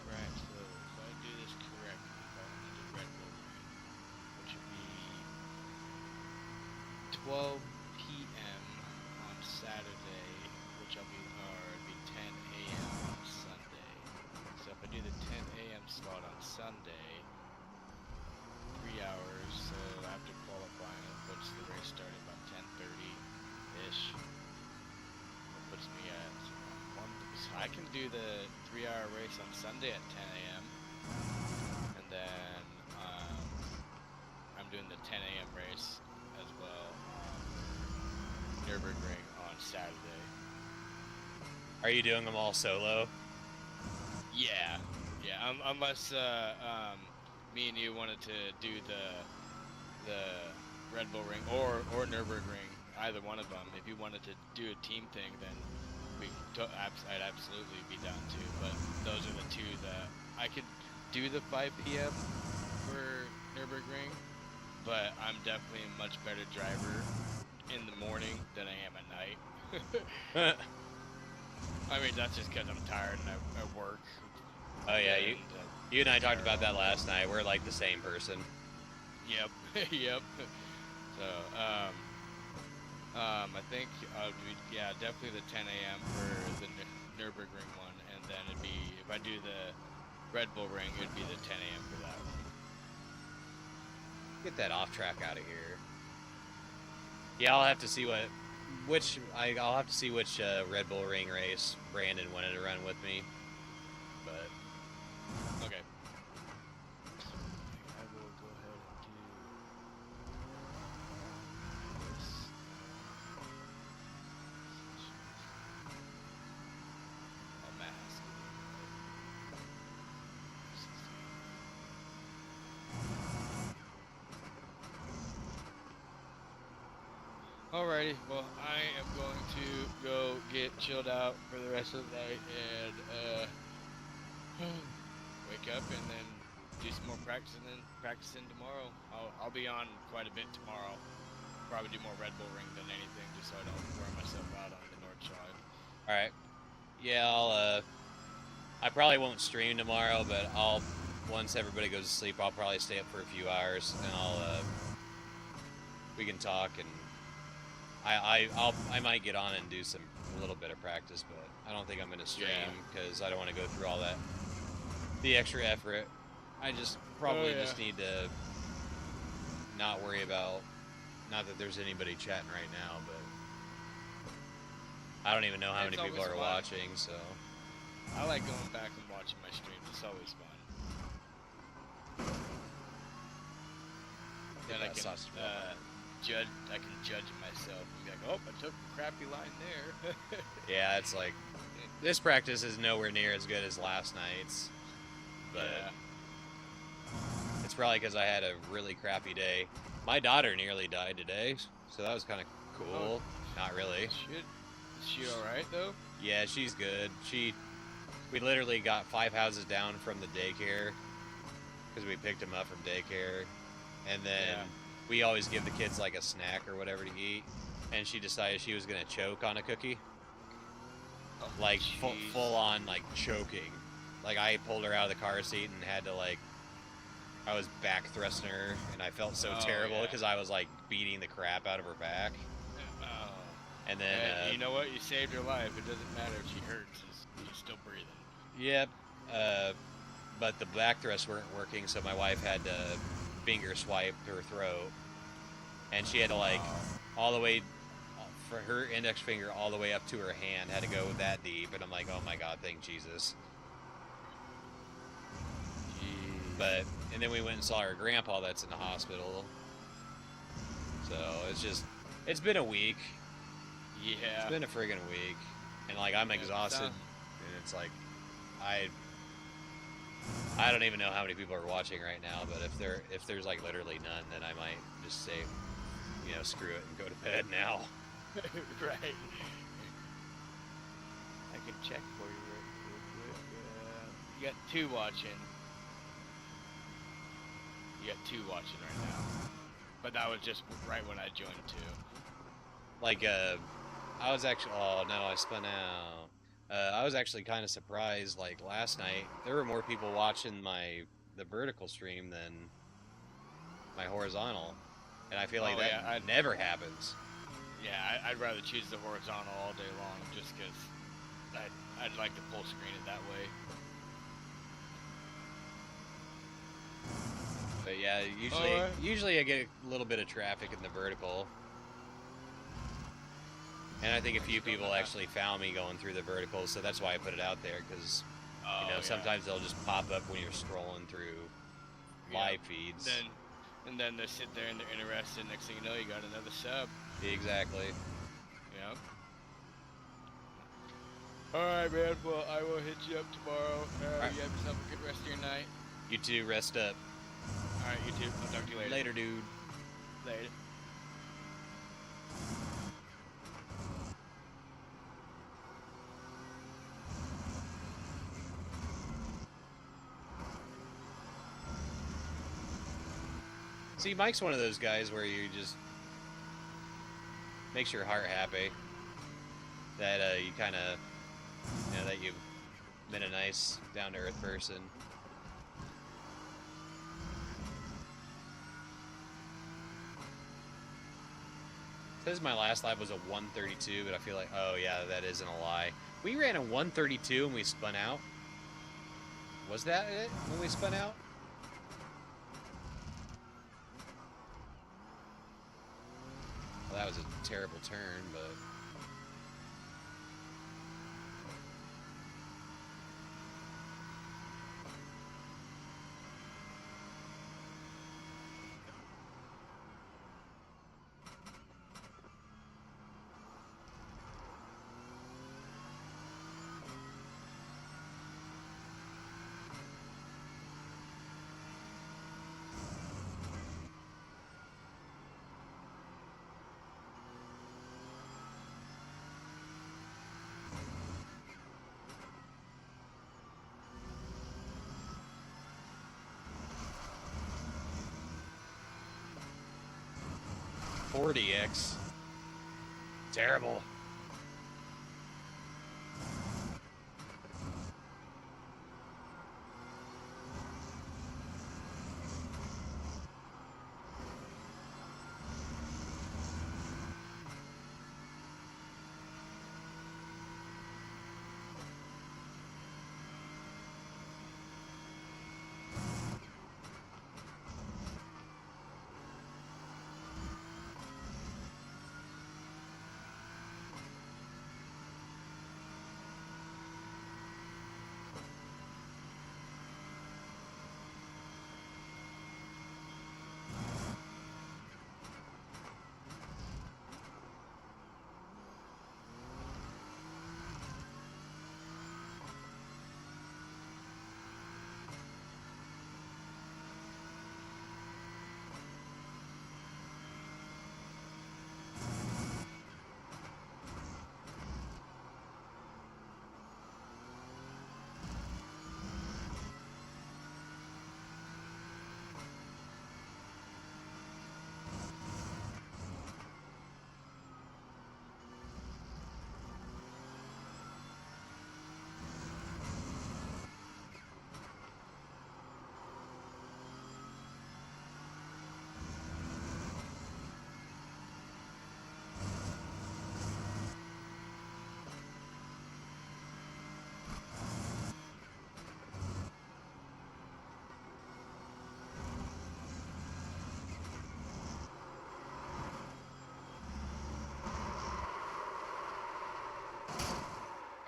Right, so if I I can do the 3-hour race on Sunday at 10 a.m. And then I'm doing the 10 a.m. race as well on Nürburgring on Saturday. Are you doing them all solo? Yeah, unless me and you wanted to do the Red Bull Ring or Nürburgring, either one of them. If you wanted to do a team thing, then I'd absolutely be down too. But those are the two that I could do the 5 p.m. for Nürburgring, but I'm definitely a much better driver in the morning than I am at night. I mean, that's just because I'm tired and I work. Oh yeah, and, you and I talked about that last night. We're like the same person. Yep, yep. So, I think definitely the 10 a.m. for the Nürburgring one, and then it'd be, if I do the Red Bull Ring, it'd be the 10 a.m. for that one. Get that off track out of here. Yeah, I'll have to see which Red Bull Ring race Brandon wanted to run with me. But okay. I will go ahead and do this. A mask. Alrighty, well, I am going to go get chilled out for the rest of the night and wake up and then do some more practice and then practicing tomorrow. I'll be on quite a bit tomorrow. Probably do more Red Bull Ring than anything, just so I don't wear myself out on the North Side. all right, yeah, I probably won't stream tomorrow, but once everybody goes to sleep, I'll probably stay up for a few hours and we can talk, and I might get on and do a little bit of practice, but I don't think I'm gonna stream because I don't want to go through all the extra effort. I just probably just need to not worry about, not that there's anybody chatting right now, but I don't even know how many people are watching, so. I like going back and watching my streams. It's always fun. Then I can judge myself and be like, oh, I took a crappy line there. Yeah, it's like, this practice is nowhere near as good as last night's, but it's probably because I had a really crappy day. My daughter nearly died today, so that was kind of cool. Not really. Is she alright, though? Yeah, she's good. We literally got 5 houses down from the daycare because we picked him up from daycare, and then we always give the kids like a snack or whatever to eat, and she decided she was gonna choke on a cookie. Oh, like full on like choking. Like I pulled her out of the car seat and had to I was back thrusting her, and I felt so terrible because I was like beating the crap out of her back. Oh. And then you know what? You saved her life. It doesn't matter if she hurts. She's still breathing. Yep. But the back thrusts weren't working, so my wife had to finger swipe her throat, and she had to all the way for her index finger all the way up to her hand, had to go that deep, and I'm like, oh my god, thank Jesus. But and then we went and saw her grandpa that's in the hospital. So it's been a week. Yeah. It's been a friggin' week, and I'm exhausted, and it's like I don't even know how many people are watching right now, but if there's literally none, then I might just say, screw it and go to bed now. Right. I can check for you real quick. You got 2 watching. You got 2 watching right now. But that was just right when I joined too. I was actually, oh no, I spun out. I was actually kind of surprised, last night, there were more people watching the vertical stream than my horizontal. And I feel like that never happens. Yeah, I'd rather choose the horizontal all day long just because I'd like to full screen it that way. But yeah, usually I get a little bit of traffic in the vertical. And I think a I few just don't know people how- actually found me going through the verticals, so that's why I put it out there, because, Oh, you know, yeah. sometimes they'll just pop up when you're scrolling through live feeds. And then they sit there and they're interested. Next thing you know, you got another sub. Exactly. Yep. All right, man. Well, I will hit you up tomorrow. Alright. You have yourself a good rest of your night. You too, rest up. All right, you too. I'll talk to you later. Later, dude. Later. See, Mike's one of those guys where you just makes your heart happy that you kind of, you know, that you've been a nice, down-to-earth person. Says my last lap was a 132, but I feel like, oh yeah, that isn't a lie. We ran a 132 and we spun out. Was that it when we spun out? Well, that was a terrible turn, but... $40X. Terrible.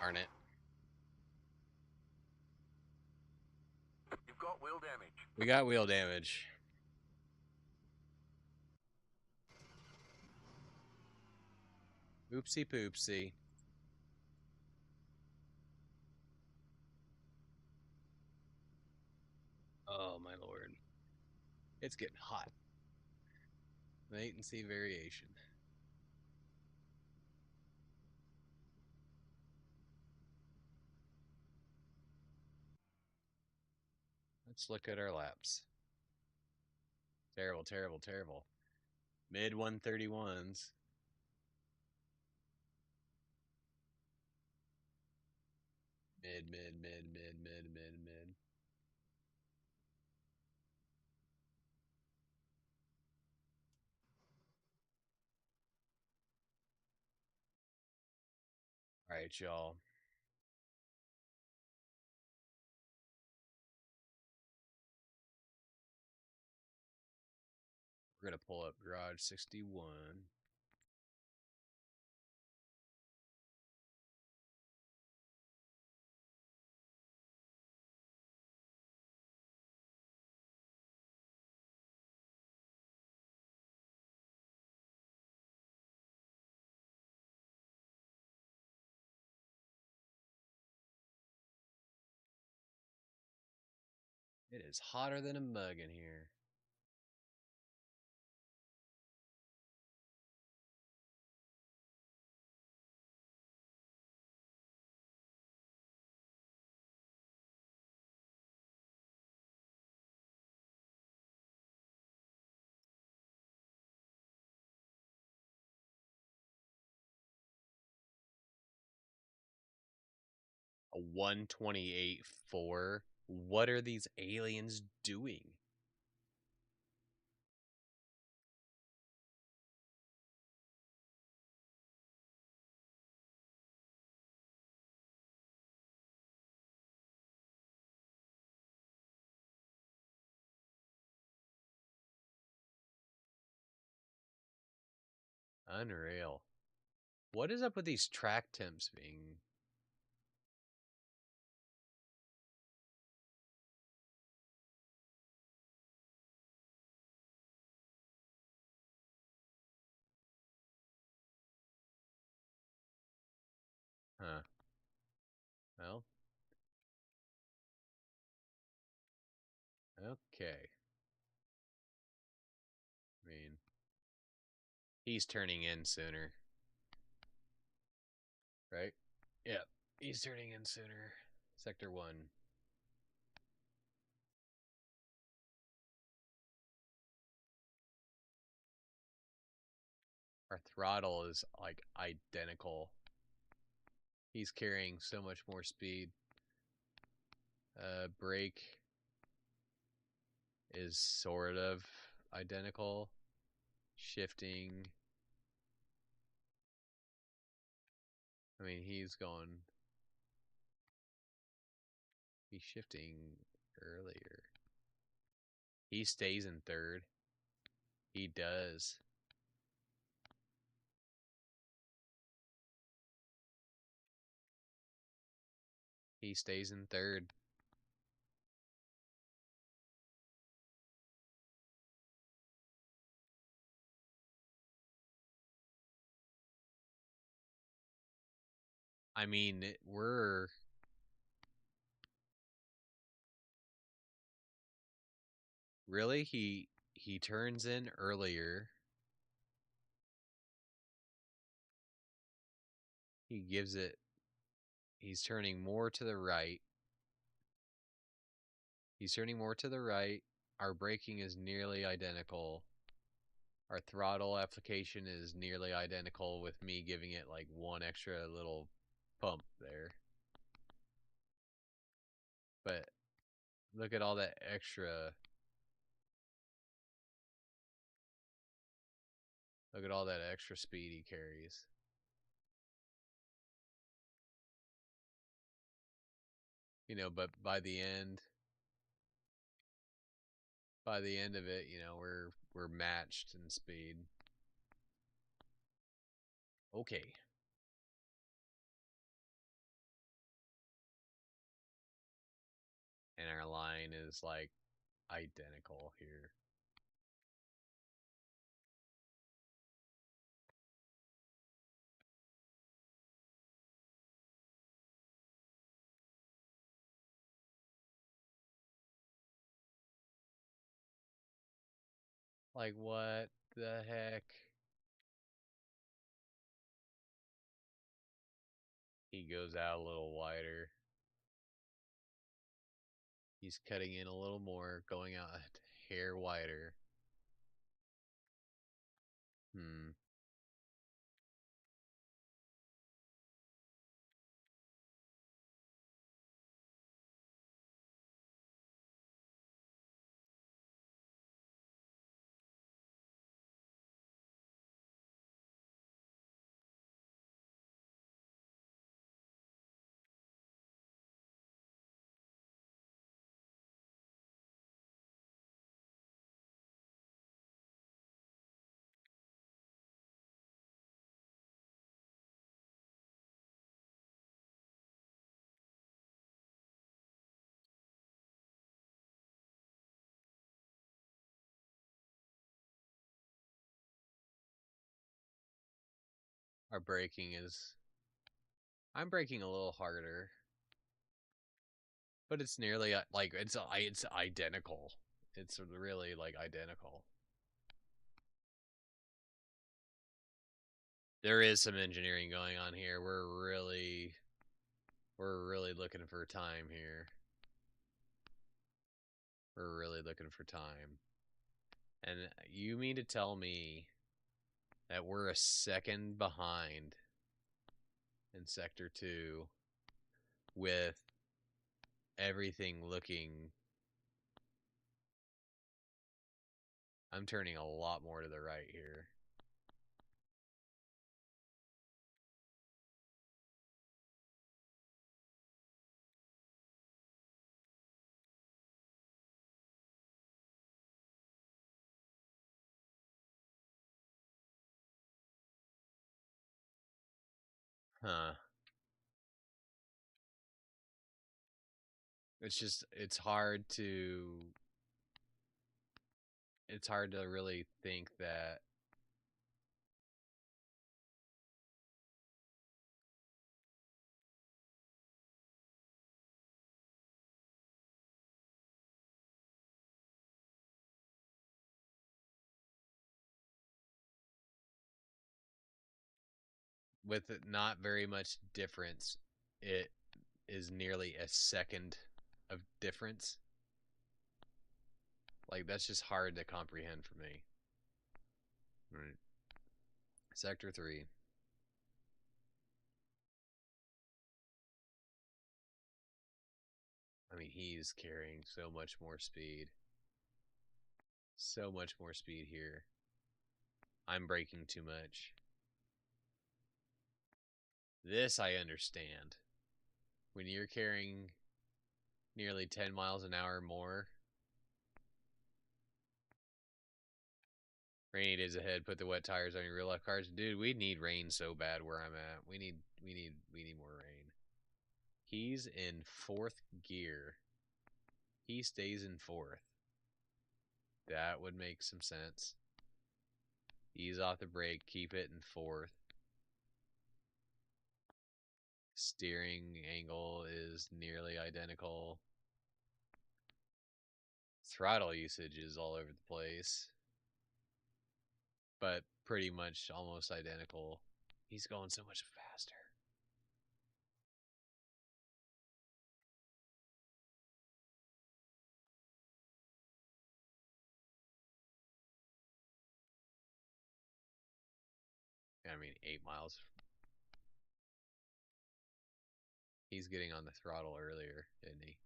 Darn it. You've got wheel damage. We got wheel damage. Oopsie poopsie. Oh my lord. It's getting hot. Latency variation. Let's look at our laps. Terrible, terrible, terrible. Mid 131s. Mid. All right, y'all. We're going to pull up Garage 61. It is hotter than a mug in here. A 128.4. What are these aliens doing? Unreal. What is up with these track temps being... Huh. Well. Okay. I mean, he's turning in sooner. Right? Yep. He's turning in sooner. Sector 1. Our throttle is like identical. He's carrying so much more speed. Brake is sort of identical. Shifting. I mean, he's shifting earlier. He stays in third. He does. He stays in third. I mean, we're... Really? He turns in earlier. He gives it... He's turning more to the right. He's turning more to the right. Our braking is nearly identical. Our throttle application is nearly identical with me giving it like one extra little pump there. But look at all that extra... Look at all that extra speed he carries. You know, but by the end of it, you know, we're matched in speed. Okay. And our line is like identical here. Like, what the heck? He goes out a little wider. He's cutting in a little more, going out a hair wider. Hmm. Our braking is... I'm braking a little harder. But it's nearly like it's identical. It's really like identical. There is some engineering going on here. We're really looking for time here. We're really looking for time. And you mean to tell me that we're a second behind in Sector 2 with everything looking... I'm turning a lot more to the right here. Huh. It's hard to really think that with not very much difference, it is nearly a second of difference. Like, that's just hard to comprehend for me. All right. Sector 3. I mean, he's carrying so much more speed. So much more speed here. I'm braking too much. This I understand. When you're carrying nearly 10 miles an hour more. Rainy days ahead, put the wet tires on your real life cars. Dude, we need rain so bad where I'm at. We need more rain. He's in 4th gear. He stays in 4th. That would make some sense. Ease off the brake, keep it in 4th. Steering angle is nearly identical. Throttle usage is all over the place, but pretty much almost identical. He's going so much faster. I mean, 8 miles. He's getting on the throttle earlier, isn't he?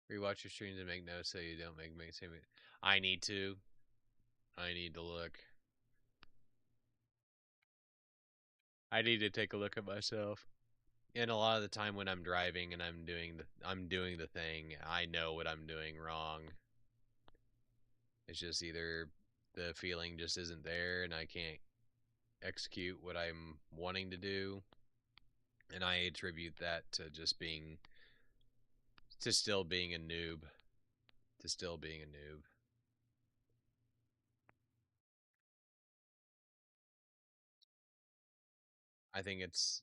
Rewatch your streams and make notes so you don't make same. I need to. I need to look. I need to take a look at myself. And a lot of the time when I'm driving and I'm doing the thing, I know what I'm doing wrong. It's just either the feeling just isn't there and I can't execute what I'm wanting to do, and I attribute that to just being to still being a noob. To still being a noob. I think it's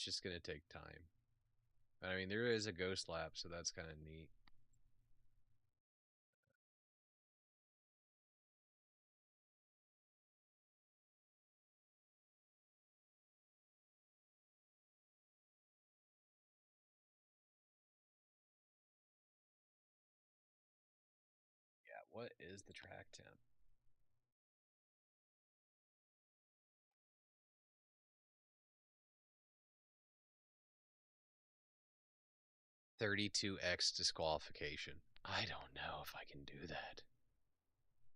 just gonna take time. I mean, there is a ghost lap, so that's kind of neat. Yeah, what is the track temp? $32x disqualification. I don't know if I can do that.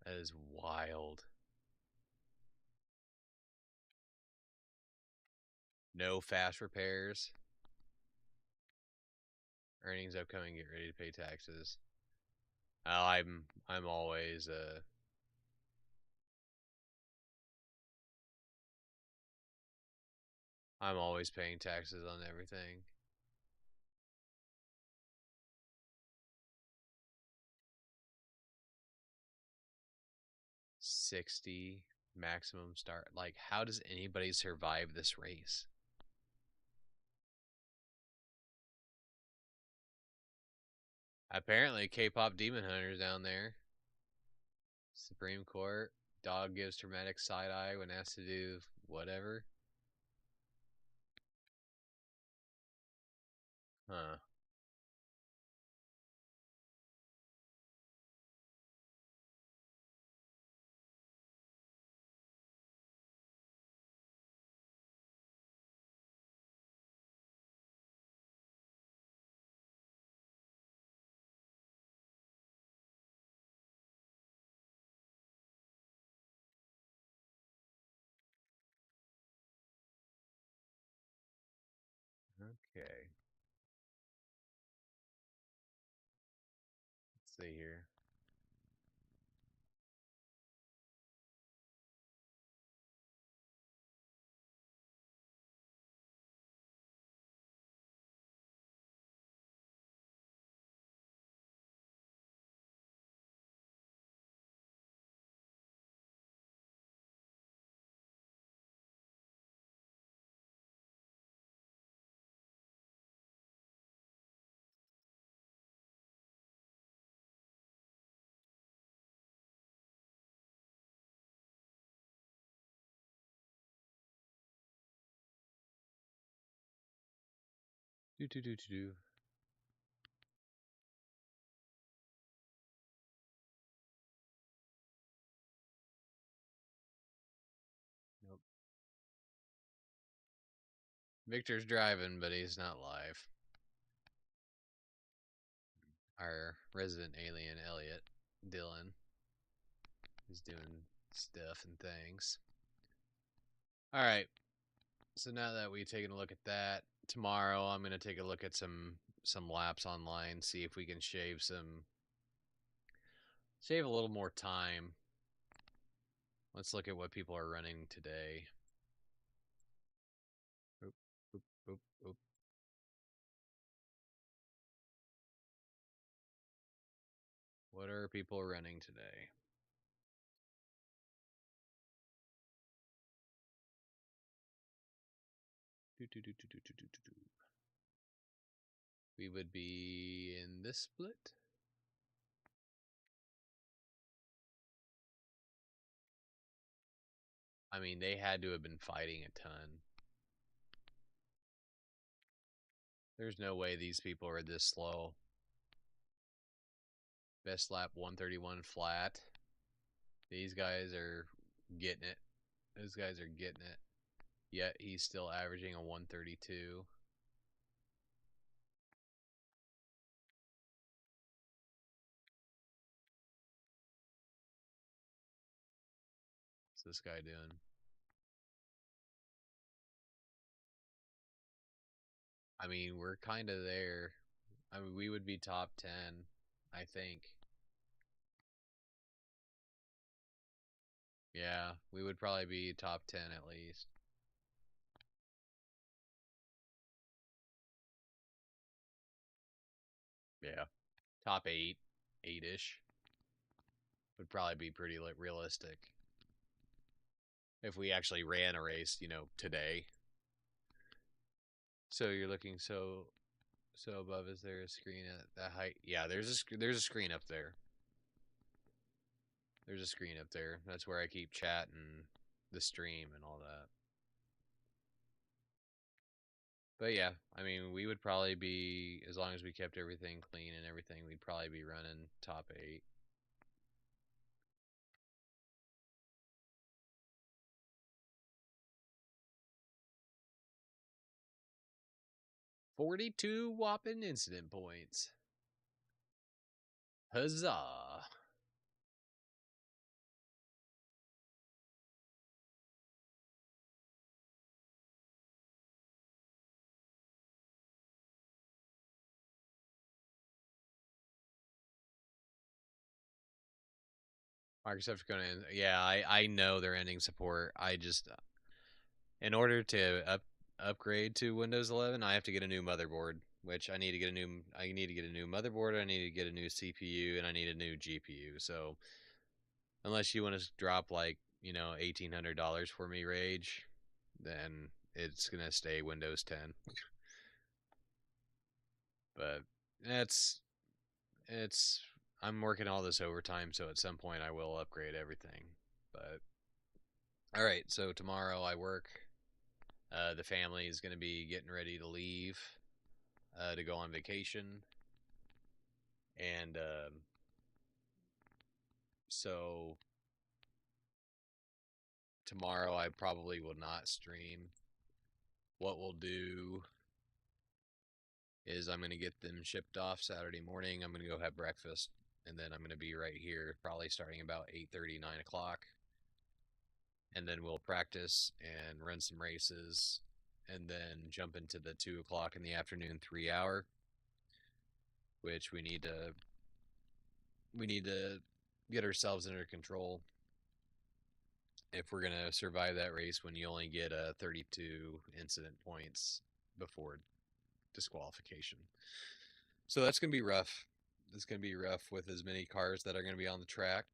That is wild. No fast repairs. Earnings upcoming, get ready to pay taxes. I'm always I'm always paying taxes on everything. $60 maximum start. Like, how does anybody survive this race? Apparently, K-pop demon hunters down there. Supreme Court. Dog gives traumatic side eye when asked to do whatever. Huh. Okay. Let's see here. Do. Nope. Victor's driving, but he's not live. Our resident alien, Elliot, Dylan, is doing stuff and things. All right. So now that we've taken a look at that, tomorrow I'm going to take a look at some laps online, see if we can shave a little more time. Let's look at what people are running today. Oop, oop, oop, oop. What are people running today? We would be in this split. I mean, they had to have been fighting a ton. There's no way these people are this slow. Best lap 131 flat. These guys are getting it. Those guys are getting it. Yet he's still averaging a 132. What's this guy doing? I mean, we're kind of there. I mean, we would be top 10, I think. Yeah, we would probably be top 10 at least. Yeah. Top 8, 8-ish. Would probably be pretty realistic. If we actually ran a race, you know, today. So you're looking so above. Is there a screen at that height? Yeah, there's a screen up there. There's a screen up there. That's where I keep chatting the stream and all that. But yeah, I mean, we would probably be, as long as we kept everything clean and everything, we'd probably be running top 8. $42 whopping incident points. Huzzah! Microsoft's going to, yeah, I know they're ending support. I just, in order to upgrade to Windows 11, I have to get a new motherboard, which I need to get a new motherboard, I need to get a new CPU, and I need a new GPU. So unless you want to drop like, you know, $1,800 for me, Rage, then it's going to stay Windows 10. But it's I'm working all this overtime, so at some point I will upgrade everything. But all right, so tomorrow I work. The family is going to be getting ready to leave to go on vacation, and so tomorrow I probably will not stream. What we'll do is I'm going to get them shipped off Saturday morning. I'm going to go have breakfast, and then I'm going to be right here probably starting about 8:30, 9 o'clock. And then we'll practice and run some races, and then jump into the 2 o'clock in the afternoon 3-hour, which we need to get ourselves under control if we're going to survive that race when you only get 32 incident points before disqualification. So that's going to be rough. It's going to be rough with as many cars that are going to be on the track.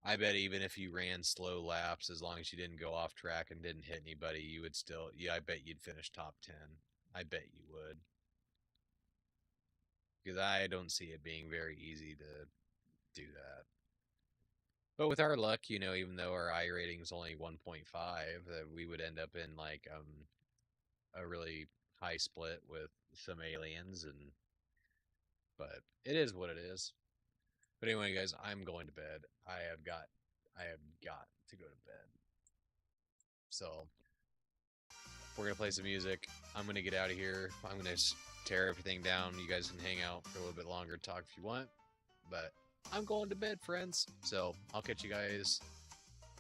I bet even if you ran slow laps, as long as you didn't go off track and didn't hit anybody, you would still, I bet you'd finish top 10. I bet you would. Because I don't see it being very easy to do that. But with our luck, you know, even though our I rating is only 1.5, we would end up in like a really high split with some aliens, but it is what it is. But anyway, guys, I'm going to bed. I have got to go to bed. So we're gonna play some music. I'm gonna get out of here. I'm gonna tear everything down. You guys can hang out for a little bit longer, talk if you want. But I'm going to bed, friends. So I'll catch you guys.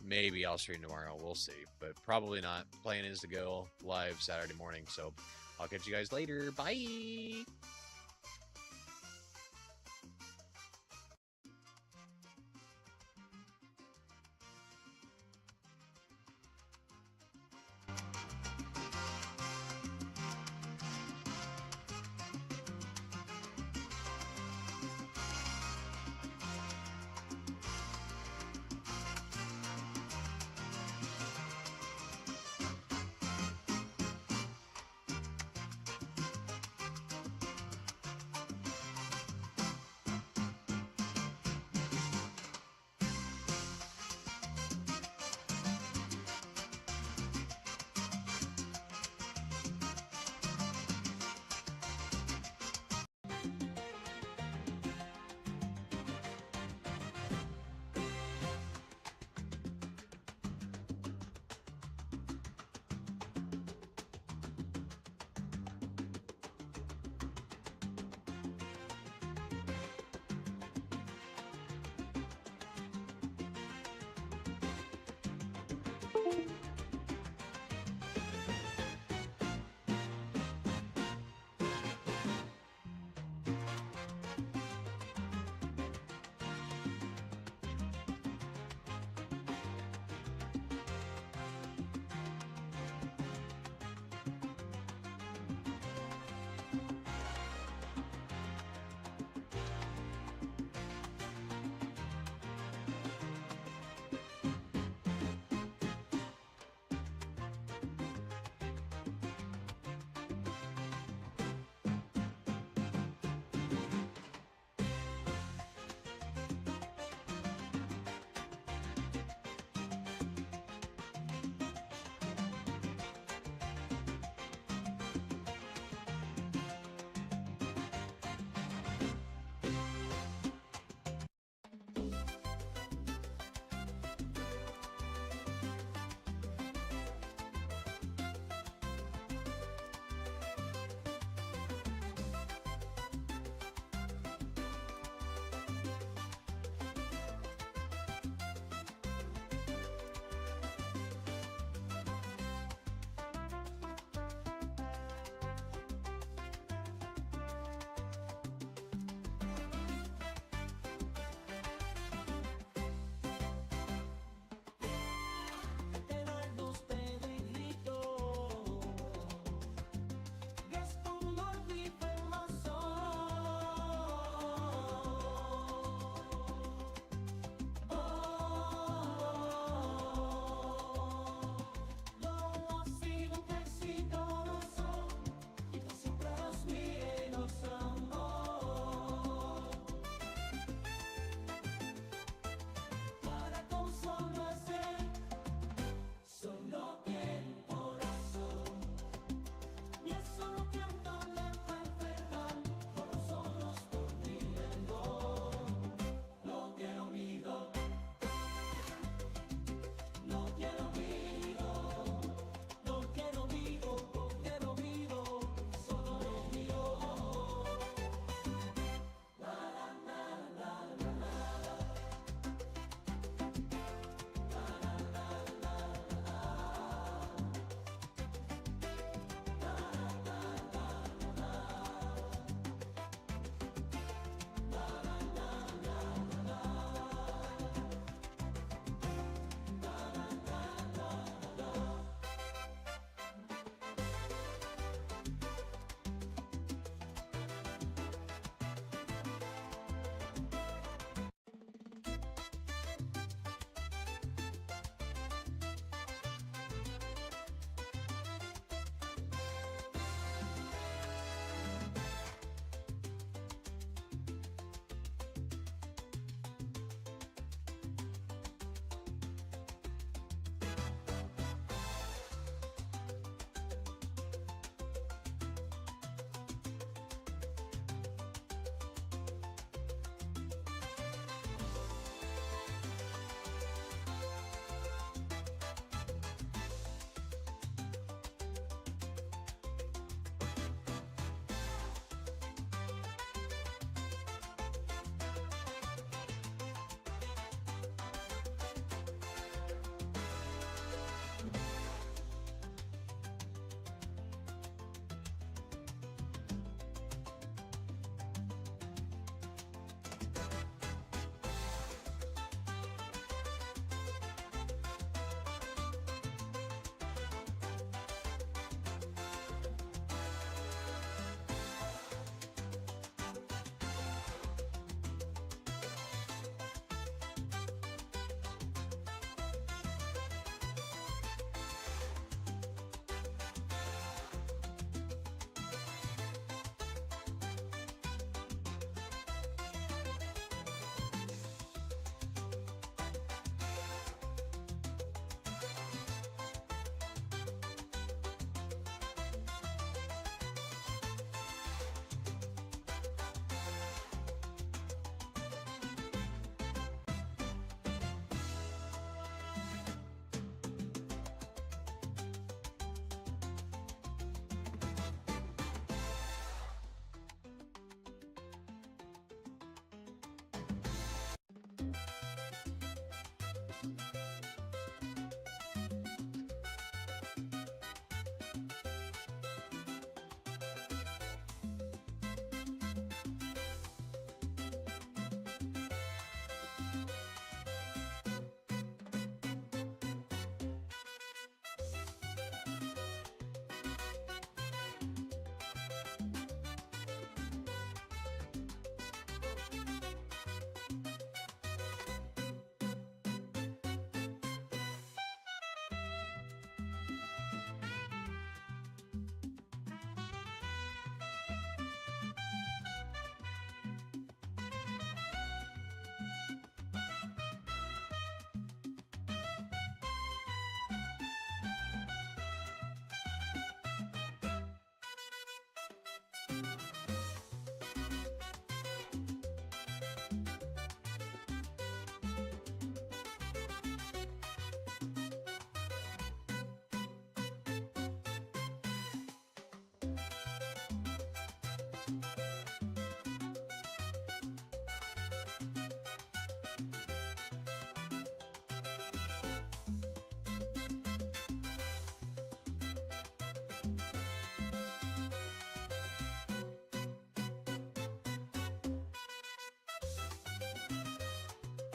Maybe I'll stream tomorrow. We'll see. But probably not. Plan is to go live Saturday morning. So I'll catch you guys later. Bye.